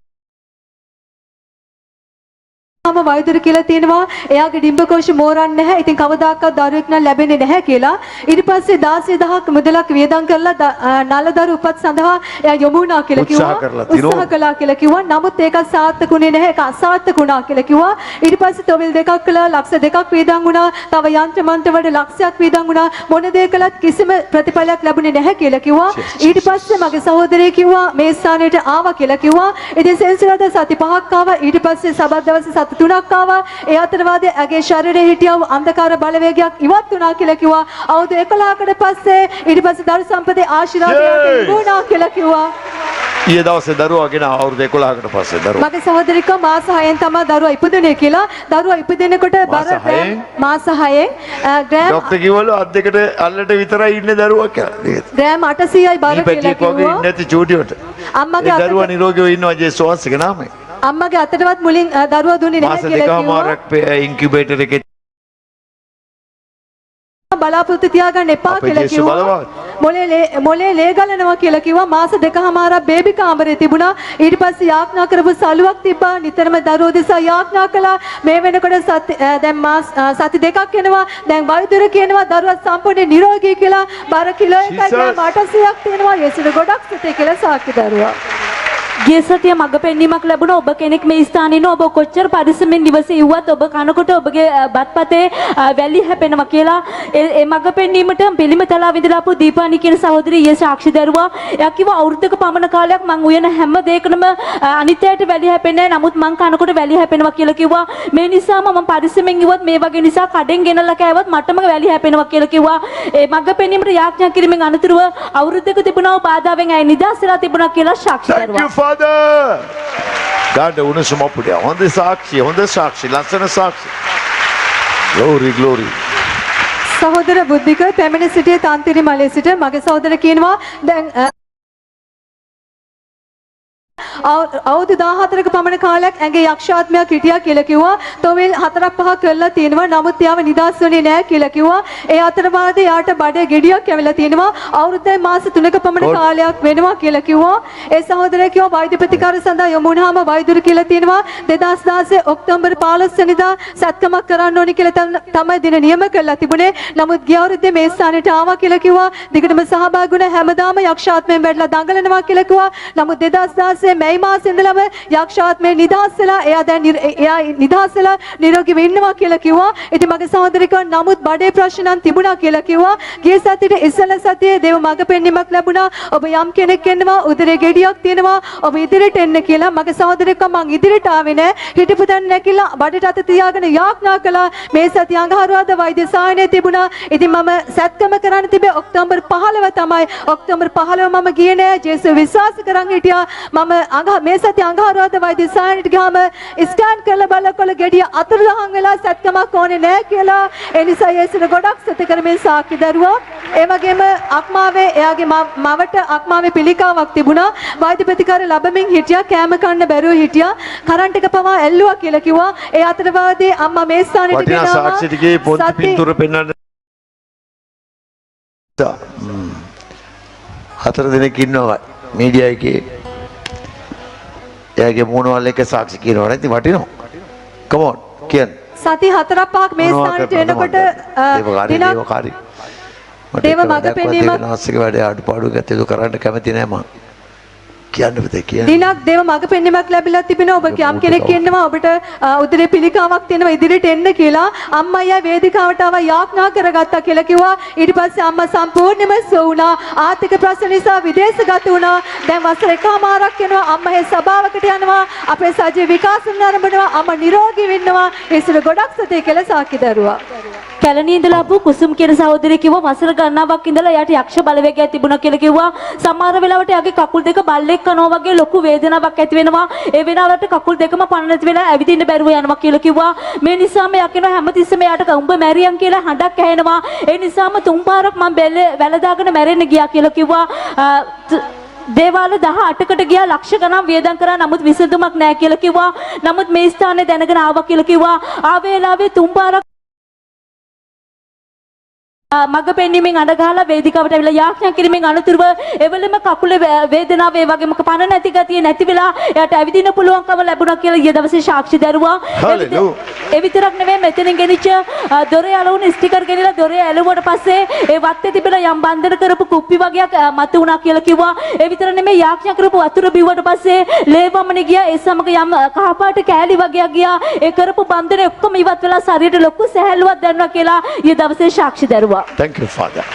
වෛද්‍යර කියලා තියෙනවා එයාගේ ඩිම්බකෝෂ මෝරන්නේ නැහැ. ඉතින් කවදාකවත් දරුවෙක් නම් ලැබෙන්නේ නැහැ කියලා. ඊට පස්සේ 16000ක් මුදලක් වියදම් කරලා නලදරු උපත් සඳහා එයා යොමු වුණා කියලා කිව්වා. උත්සාහ කළා කියලා කිව්වා. නමුත් ඒක සාර්ථකුනේ නැහැ. ඒක අසාර්ථක වුණා කියලා කිව්වා. ඊට පස්සේ තොවිල් දෙකක් කළා ලක්ෂ 2ක් වියදම් වුණා. තව යන්ත්‍ර මන්ත්‍ර වල ලක්ෂයක් වියදම් වුණා. මොන දේ කළත් කිසිම ප්‍රතිඵලයක් ලැබුණේ නැහැ කියලා කිව්වා. ඊට පස්සේ මගේ සහෝදරය කිව්වා මේ ස්ථානයට ආවා කියලා කිව්වා. ඉතින් සෙන්සුරාදා සති 5ක් ආවා. ඊට පස්සේ සබත් දවසේ සති 3ක් ආවා. ඒ අතරවාදී ඇගේ ශරීරයේ හිටියව අන්ධකාර බලවේගයක් ඉවත් වුණා කියලා කිව්වා. අවුරුදු 11කට පස්සේ ඊට පස්සේ දරු සම්පතේ ආශිර්වාදයක් ලැබුණා කියලා කිව්වා. ඊයේ දවසේ දරුවා ගෙන අවුරුදු 11කට පස්සේ දරුවා. මගේ සහෝදරික මාස 6න් තමයි දරුවා ඉපදුනේ කියලා. දරුවා ඉපදෙනකොට බර මාස 6න් ග්‍රෑම් ડોක්ටර් කිව්වලු අත් දෙකට අල්ලට විතරයි ඉන්නේ දරුවා කියලා. ග්‍රෑම් 800යි බර කියලා කිව්වා. නැති චූටියට. අම්මගේ දරුවා නිරෝගීව ඉන්නවා ජේසුස්ගේ නාමයෙන්. අම්මගේ අතටවත් මුලින් දරුවා දුන්නේ නැහැ කියලා කිව්වා. මාස දෙකමාරක් ඉන්කියුබේටර් එකේ බලාපොරොත්තු තියාගන්න එපා කියලා කිව්වා. මොලේ ලේ ගලනවා කියලා කිව්වා. මාස දෙකමාරක් බේබි කාමරේ තිබුණා. ඊට පස්සේ යාඥා කරපු සලුවක් තිබ්බා. නිතරම දරුවෝ දෙසා යාඥා කළා. මේ වෙනකොට දැන් සති දෙකක් යනවා. දැන් වෛද්‍යවරු කියනවා දරුවා සම්පූර්ණ නිරෝගී කියලා. බර කිලෝ 800ක් තියෙනවා. ඒසට ගොඩක් සිතේ කියලා සාක්ෂි දරුවා. ගිය සතිය මඟ පෙන්වීමක් ලැබුණා. ඔබ කෙනෙක් මේ ස්ථානයේ ඉන්න ඔබ කොච්චර පරිස්සමෙන් නිවසේ ඉවුවත් ඔබ කනකොට ඔබගේ බත්පතේ වැලි හැපෙනවා කියලා ඒ මඟ පෙන්වීමට පිළිමතලාව ඉඳලා ආපු දීපානි කියන සහෝදරිය ඊයේ සාක්ෂි දරුවා. එයා කිව්වා අවුරුද්දක පමණ කාලයක් මං උයන හැම දෙයකටම අනිත්‍යයට වැලි හැපෙන්නේ නැහැ. නමුත් මං කනකොට වැලි හැපෙනවා කියලා කිව්වා. මේ නිසාම මම පරිස්සමෙන් ඉවුවත් මේ වගේ නිසා කඩෙන් ගෙනල්ලා කෑවත් මටම වැලි හැපෙනවා කියලා කිව්වා. ඒ මඟ පෙන්වීමට යාඥා කිරීමෙන් අනතුරුව අවුරුද්දක තිබුණා බාධාවෙන් ඇය නිදහස් වෙලා තිබුණා කියලා සාක්ෂි දරුවා. Father, God උණුසුම අපුඩිය. හොඳ සාක්ෂි, ලස්සන සාක්ෂි. Glory. සහෝදර බුද්ධික පැමිණ සිටියේ තාන්තිරි මලේ සිට මගේ සහෝදර කියනවා දැන් අවුරුදු 14ක පමණ කාලයක් ඇගේ යක්ෂාත්මයක් හිටියා කියලා කිව්වා. තොවිල් 4-5 කරලා තියෙනවා. නමුත් එයාව නිදාස් වෙන්නේ නැහැ කියලා කිව්වා. ඒ අතරවාදී යාට බඩේ ගෙඩියක් ඇවිල්ලා තියෙනවා. අවුරුද්දේ මාස 3ක පමණ කාලයක් වෙනවා කියලා කිව්වා. ඒ සහෝදරයා කිව්වා වෛද්‍ය ප්‍රතිකාර සඳහා යොමු වුණාම වෛද්‍යරු කියලා තියෙනවා 2016 ඔක්තෝබර් 15 වෙනිදා සත්කමක් කරන්න ඕනි කියලා තමයි දින නියම කරලා තිබුණේ. නමුත් ගිය අවුරුද්දේ මේ ස්ථානයට ආවා කියලා කිව්වා. දිගටම සහභාගී වුණ හැමදාම යක්ෂාත්මයෙන් වැටලා දඟලනවා කියලා කිව්වා. නමුත් 2016 මැයි මාසෙ ඉඳලම යක්ෂාත්මයෙන් නිදහස් වෙලා එයා නිදහස් වෙලා නිරෝගීව ඉන්නවා කියලා කිව්වා. ඉතින් මගේ සහෝදරිකව නමුත් බඩේ ප්‍රශ්න නම් තිබුණා කියලා කිව්වා. ගිය සතියේ ඉස්සෙල්ලා සතියේ දේව මඟ පෙන්වීමක් ලැබුණා. ඔබ යම් කෙනෙක් එන්නවා උදරේ ගෙඩියක් තියෙනවා. ඔබ ඉදිරියට එන්න කියලා මගේ සහෝදරිකව මං ඉදිරියට ආවේ නෑ. හිටපු තැන නැකිලා බඩට අත තියාගෙන යාඥා කළා. මේ සතිය අඟහරුවාදා වෛද්‍ය සායනය තිබුණා. ඉතින් මම සත්කම කරන්න තිබේ ඔක්තෝබර් 15 තමයි. ඔක්තෝබර් 15 මම ගියේ නෑ. ජේසුස් විශ්වාස කරන් හිටියා. මම මේ සතිය අඟහරුවාදා වෛද්‍ය සායනයට ගියාම ස්කෑන් කරලා බලනකොට ගෙඩිය අතුරුදහන් වෙලා සත්කමක් ඕනේ නෑ කියලා. ඒ නිසා යේසුස් ගොඩක් සත කරමින් සාක්ෂි දරුවා. ඒ වගේම අක්මාවේ එයාගේ මවට අක්මාවේ පිළිකාවක් තිබුණා. වෛද්‍ය ප්‍රතිකාර ලැබමින් හිටියා. කෑම කන්න බැරුව හිටියා. කරන්ට් එක පවා ඇල්ලුවා කියලා කිව්වා. ඒ අතරවාදී අම්මා මේ ස්ථානෙට ගෙනාවා. වටිනා සාක්ෂි ටිකේ පොත් පින්තූර පෙන්වන්න. 4 දිනක් ඉන්නවා මීඩියා එකේ. එයාගේ මොනවල් එක සාක්ෂි කියනවා නේද? වටිනවා. come on කියන්න. සති 4-5ක් මේ ස්ථානට එනකොට දේවකාරී දේව මඟ පෙන්වීමක් නාස්තික වැඩේ අඩපාඩු ගැතේ කරන්න කැමති නෑ මම. කියන්න බෑ කියන්න. දිනක් දේව මඟ පෙන්වීමක් ලැබිලා තිබෙනවා. ඔබ යම් කෙනෙක් ඉන්නවා ඔබට උදරේ පිළිකාවක් තියෙනවා ඉදිරියට එන්න කියලා. අම්මා අයියා වේදිකාවට ආවා යාඥා කරගත්තා කියලා කිව්වා. ඊට පස්සේ අම්මා සම්පූර්ණයෙන්ම සෝවුණා. ආර්ථික ප්‍රශ්න නිසා විදේශගත වුණා. දැන් වසර එකමාරක් යනවා. අම්මා ඒ සභාවකට යනවා. අපේ සජීව විකාශන ආරම්භනවා. අම්මා නිරෝගී වෙනවා. ඒසර ගොඩක් සතේ කියලා සාක්ෂි දරුවා. කැලණිය ඉඳලා ආපු කුසුම් කියන සහෝදරිය කිව්වා වසර ගණනාවක් ඉඳලා එයාට යක්ෂ බලවේගයක් තිබුණා කියලා කිව්වා. සමහර වෙලාවට එයාගේ කකුල් දෙක බල්ලෙක් කනවා වගේ ලොකු වේදනාවක් ඇති වෙනවා. ඒ වෙලාවට කකුල් දෙකම පණ නැති වෙලා ඇවිදින්න බැරුව යනවා කියලා කිව්වා. මේ නිසාම එයා කියනවා හැමතිස්සෙම එයාට උඹ මැරියන් කියලා හඬක් ඇහෙනවා. ඒ නිසාම 3 පාරක් මම වැල දාගෙන මැරෙන්න ගියා කියලා කිව්වා. දේවාල 18කට ගියා ලක්ෂ ගණන් වියදම් කරා නමුත් විසඳුමක් නැහැ කියලා කිව්වා. නමුත් මේ ස්ථානේ දැනගෙන ආවා කියලා කිව්වා. ආ වේලාවේ 3 පාරක් මග පෙන්වීමෙන් අඬ ගහලා වේදිකාවට ඇවිල්ලා යාඥා කිරීමෙන් අනතුරුව එවලෙම කකුලේ වේදනාව ඒ වගේම පණ නැති ගතිය නැති වෙලා එයාට ඇවිදින්න පුළුවන්කම ලැබුණා කියලා ඊයේ දවසේ සාක්ෂි දරුවා. ඒ විතරක් නෙවෙයි මෙතනින් ගෙනිච්ච දොරේ අලවුන ස්ටිකර් ගෙනලා දොරේ ඇලුවට පස්සේ ඒ වත්තේ තිබෙන යම් බන්ධන කරපු කුප්පි වගේක් මතු වුණා කියලා කිව්වා. ඒ විතර නෙමෙයි යාඥා කරපු වතුර බිව්වට පස්සේ ලේ වමනේ ගියා. ඒ සමග යම් කහපාට කෑලි වගේක් ගියා. ඒ කරපු බන්ධන ඔක්කොම ඉවත් වෙලා ශරීරයට ලොකු සැහැල්ලුවක් දැනුණා කියලා ඊයේ දවසේ සාක්ෂි දරුවා. Thank you, Father.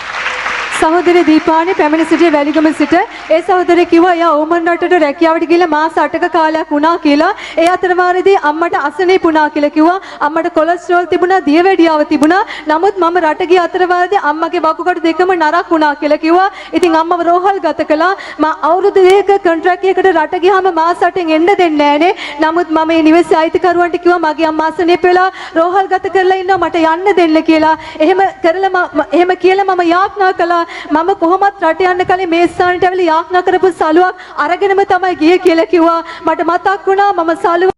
සහෝදරි දීපානි පැමිණ සිටියේ වැලිගම සිට ඒ සහෝදරය කිව්වා එයා ඕමන් රටට රැකියාවට ගිහලා මාස 8ක කාලයක් වුණා කියලා. ඒ අතරවාරදී අම්මට අසනීප වුණා කියලා කිව්වා. අම්මට කොලෙස්ටරෝල් තිබුණා, දියවැඩියාව තිබුණා. නමුත් මම රට ගිය අතරවාරදී අම්මගේ වකුගඩු දෙකම නරක් වුණා කියලා කිව්වා. ඉතින් අම්මව රෝහල් ගත කළා. මම අවුරුදු 2ක කොන්ට්‍රැක්ට් එකකට රට ගියාම මාස 8න් එන්න දෙන්නේ නැහනේ. නමුත් මම මේ නිවෙස්සේ අයිතිකරුවන්ට කිව්වා මගේ අම්මා අසනීප වෙලා රෝහල් ගත කරලා ඉන්නවා මට යන්න දෙන්න කියලා. එහෙම කියලා මම යාඥා කළා. මම කොහොමත් රට යන්න කලින් මේ ස්ථානට ඇවිල්ලා යාඥා කරපු සලුවක් අරගෙනම තමයි ගියේ කියලා කිව්වා. මට මතක් වුණා මම සලුව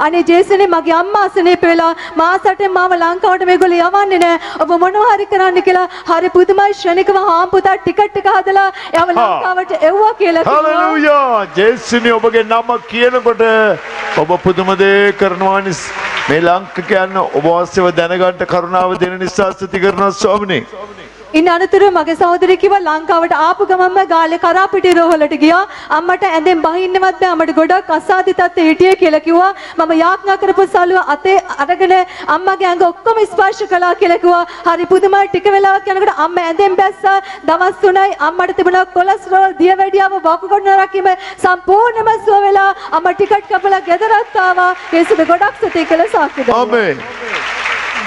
අනේ ජේසනේ මගේ අම්මා අසනීප වෙලා මාස 8න් මාව ලංකාවට මේගොල්ලෝ යවන්නේ නැහැ. ඔබ මොනවා හරි කරන්න කියලා හරි පුදුමයි ශ්‍රේණිකව හාම්පුතා ටිකට් එක හදලා එයාව ලංකාවට එව්වා කියලා කිව්වා. හලෙලූයා. ජේසුනේ ඔබගේ නම කියනකොට ඔබ පුදුම දේ කරනවා නිස් මේ ලාංකිකයන් ඔබ අවශ්‍යව දැනගන්න කරුණාව දෙන නිසා ස්තුති කරනවා ස්වාමිනේ. ඉන්න අනතුරු මගේ සහෝදරිය කිව්වා ලංකාවට ආපු ගමන්ම ගාලේ කරාපිටිය රෝහලට ගියා. අම්මට ඇඳෙන් බහින්නවත් බෑ. අම්මට ගොඩක් අසාධි තත්ත්වෙ හිටියේ කියලා කිව්වා. මම යාඥා කරපු සලුව අතේ අරගෙන අම්මගේ ඇඟ ඔක්කොම ස්පර්ශ කළා කියලා කිව්වා. හරි පුදුමයි. ටික වෙලාවක් යනකොට අම්මා ඇඳෙන් බැස්සා. දවස් 3යි අම්මට තිබුණා කොලෙස්ටරෝල්, දියවැඩියාව, වකුගඩු නරකීම සම්පූර්ණයෙන්ම සුව වෙලා අම්මා ටිකට් කපලා ගෙදරට ආවා. ඒසුද ගොඩක් සතුටුයි කියලා සාක්ෂි දෙනවා. ආමේන්.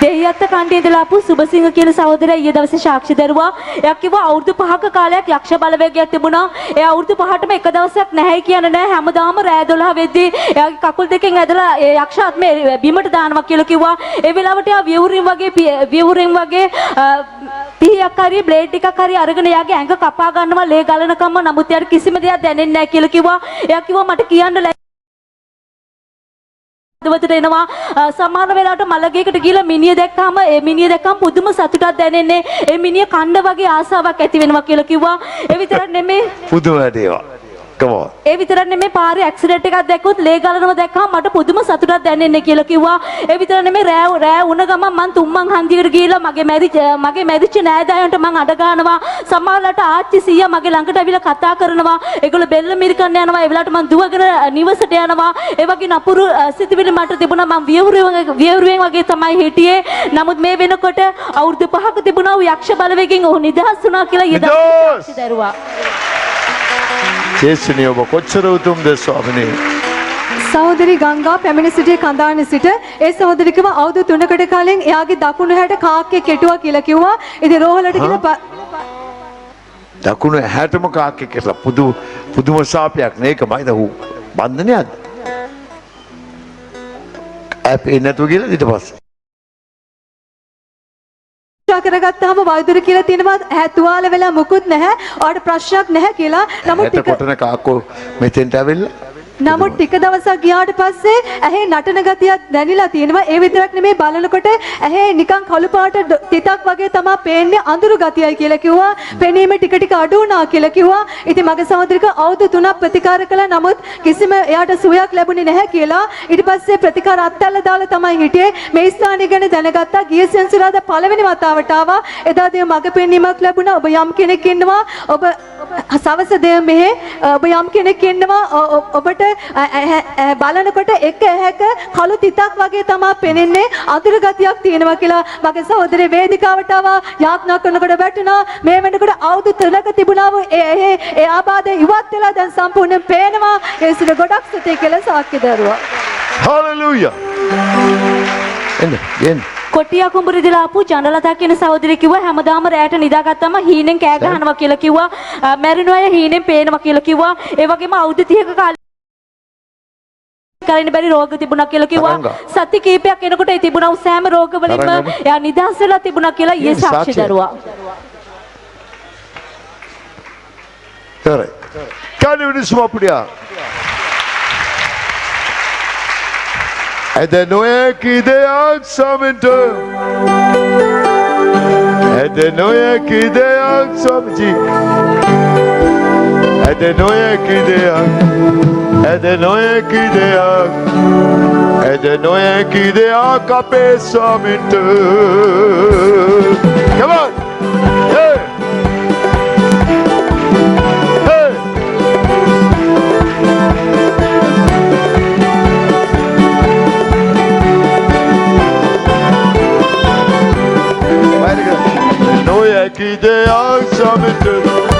දෙහියත්ත කණ්ඩේ ඉඳලා ආපු සුබසිංහ කියන සහෝදරයා ඊයේ දවසේ සාක්ෂි දරුවා. එයා කිව්වා අවුරුදු 5ක කාලයක් යක්ෂ බලවේගයක් තිබුණා. ඒ අවුරුදු 5ටම එක දවසක් නැහැයි කියන නෑ. හැමදාම රෑ 12 වෙද්දී එයාගේ කකුල් දෙකෙන් ඇදලා ඒ යක්ෂ ආත්මේ බිමට දානවා කියලා කිව්වා. ඒ වෙලාවට එයා වියවුරින් වගේ පිහියක් හරි බ්ලේඩ් එකක් හරි අරගෙන එයාගේ ඇඟ කපා ගන්නවා ලේ ගලනකම්ම. නමුත් එයාට කිසිම දෙයක් දැනෙන්නේ නැහැ කියලා කිව්වා. එයා කිව්වා මට කියන්න දවතට එනවා. සමහර වෙලාවට මලගේකට ගිහලා මිනිහ දැක්කම ඒ මිනිහ දැක්කම පුදුම සතුටක් දැනෙන්නේ. ඒ මිනිහ කණ්ඩ වගේ ආසාවක් ඇති වෙනවා කියලා කිව්වා. ඒ විතරක් නෙමෙයි පුදුම වැඩේවා. Come on. ඒ විතරක් නෙමෙයි පාරේ ඇක්සිඩන්ට් එකක් දැක්කොත් ලේ ගලනවා දැක්කම මට පුදුම සතුටක් දැනෙන්නේ කියලා කිව්වා. ඒ විතර නෙමෙයි රෑ උණ ගමන් මං තුම්මන් හන්දියකට ගිහිල්ලා මගේ මැරිච්ච නෑදෑයන්ට මං අඬ ගන්නවා. සමහරවිට ආච්චි සීයා මගේ ළඟට ඇවිල්ලා කතා කරනවා. ඒගොල්ලෝ බෙල්ල මිරිකන්න යනවා. ඒ වෙලාවට මං දුවගෙන නිවසට යනවා. ඒ වගේ නපුරු සිතුවිලි මට තිබුණා. මං වියවුරුවෙන් වගේ තමයි හිටියේ. නමුත් මේ වෙනකොට අවුරුදු 5ක තිබුණා වූ යක්ෂ බලවේගයෙන් ඔහු නිදහස් වුණා කියලා ඊදා දරුවා. ජේසුනේ ඔබ කොච්චර උතුම්ද ස්වාමිනේ. සහෝදරි ගංගා පැමිණ සිටියේ කඳාන සිට. ඒ සහෝදරිකව අවුරුදු 3කට කලින් එයාගේ දකුණු හැට කාක්කේ කෙටුවා කියලා කිව්වා. ඉතින් රෝහලට ගිහලා දකුණු හැටම කාක්කේ කියලා පුදුම ශාපයක් නේ. ඒකමයිද හු බන්ධනයක්ද? අපේ නැතුව කියලා ඊට පස්සේ කරගත්තාම වෛද්‍යරු කියලා තියෙනවා ඇහැ තුවාල වෙලා මුකුත් නැහැ. ඔයාලට ප්‍රශ්නයක් නැහැ කියලා. නමුත් කොටන කාක්කෝ මෙතෙන්ට ඇවිල්ලා නමුත් ටික දවසක් ගියාට පස්සේ ඇහි නටන ගතියක් දැනිලා තියෙනවා. ඒ විතරක් නෙමෙයි බලනකොට ඇහි නිකන් කළු පාට තිතක් වගේ තමයි පේන්නේ. අඳුරු ගතියයි කියලා කිව්වා. පෙනීම ටික අඩු වුණා කියලා කිව්වා. ඉතින් මගේ සහෝදරික අවුරුදු 3ක් ප්‍රතිකාර කළා. නමුත් කිසිම එයාට සුවයක් ලැබුණේ නැහැ කියලා. ඊට පස්සේ ප්‍රතිකාර අත්හැරලා දාලා තමයි හිටියේ. මේ ස්ථානය ගැන දැනගත්තා. ගිය සෙන්සුරාදා පළවෙනි වතාවට ආවා. එදා දෙය මග පෙන්වීමක් ලැබුණා. ඔබ යම් කෙනෙක් ඉන්නවා. ඔබ සවස දෙය මෙහෙ ඔබ යම් කෙනෙක් ඉන්නවා. ඔබට බලනකොට එක ඇහැක කළු තිතක් වගේ තමයි පෙනෙන්නේ. අඳුරු ගතියක් තියෙනවා කියලා මගේ සහෝදරේ වේදිකාවට ආවා. යාඥා කරනකොට වැටුණා. මේ වෙනකොට අවුරුදු 3ක තිබුණා වූ ඒ ආබාධය ඉවත් වෙලා දැන් සම්පූර්ණයෙන් පේනවා. ඒසුන ගොඩක් සතුටුයි කියලා සාක්ෂි දරුවා. හලෙලූයා. එන්න කොටියා කුඹුරේදලා ආපු ජනලතා කියන සහෝදරිය කිව්වා හැමදාම රැයට නිදාගත්තම හීනෙන් කෑ ගහනවා කියලා කිව්වා. මැරෙන අය හීනෙන් පේනවා කියලා කිව්වා. ඒ වගේම අවුරුදු 30ක කාලේ කරන්න බැරි රෝග තිබුණා කියලා කිව්වා. සති කීපයක් එනකොට ඒ තිබුණා වූ සෑම රෝගවලින්ම එයා නිදහස් වෙලා තිබුණා කියලා ඊයේ සාක්ෂි දරුවා. හරි. කණිවිඩ සුවපුඩියා. Ed è noi che ideal samento ඇද නොයකි දෙයක් ස්වාමීජි ඇද නොයකි දෙයක් ඇද නොයකි දෙයක් ඇද නොයකි දෙයක් අපේ ස්වාමින්ට Come on! Hey! Hey! Noia que deu somente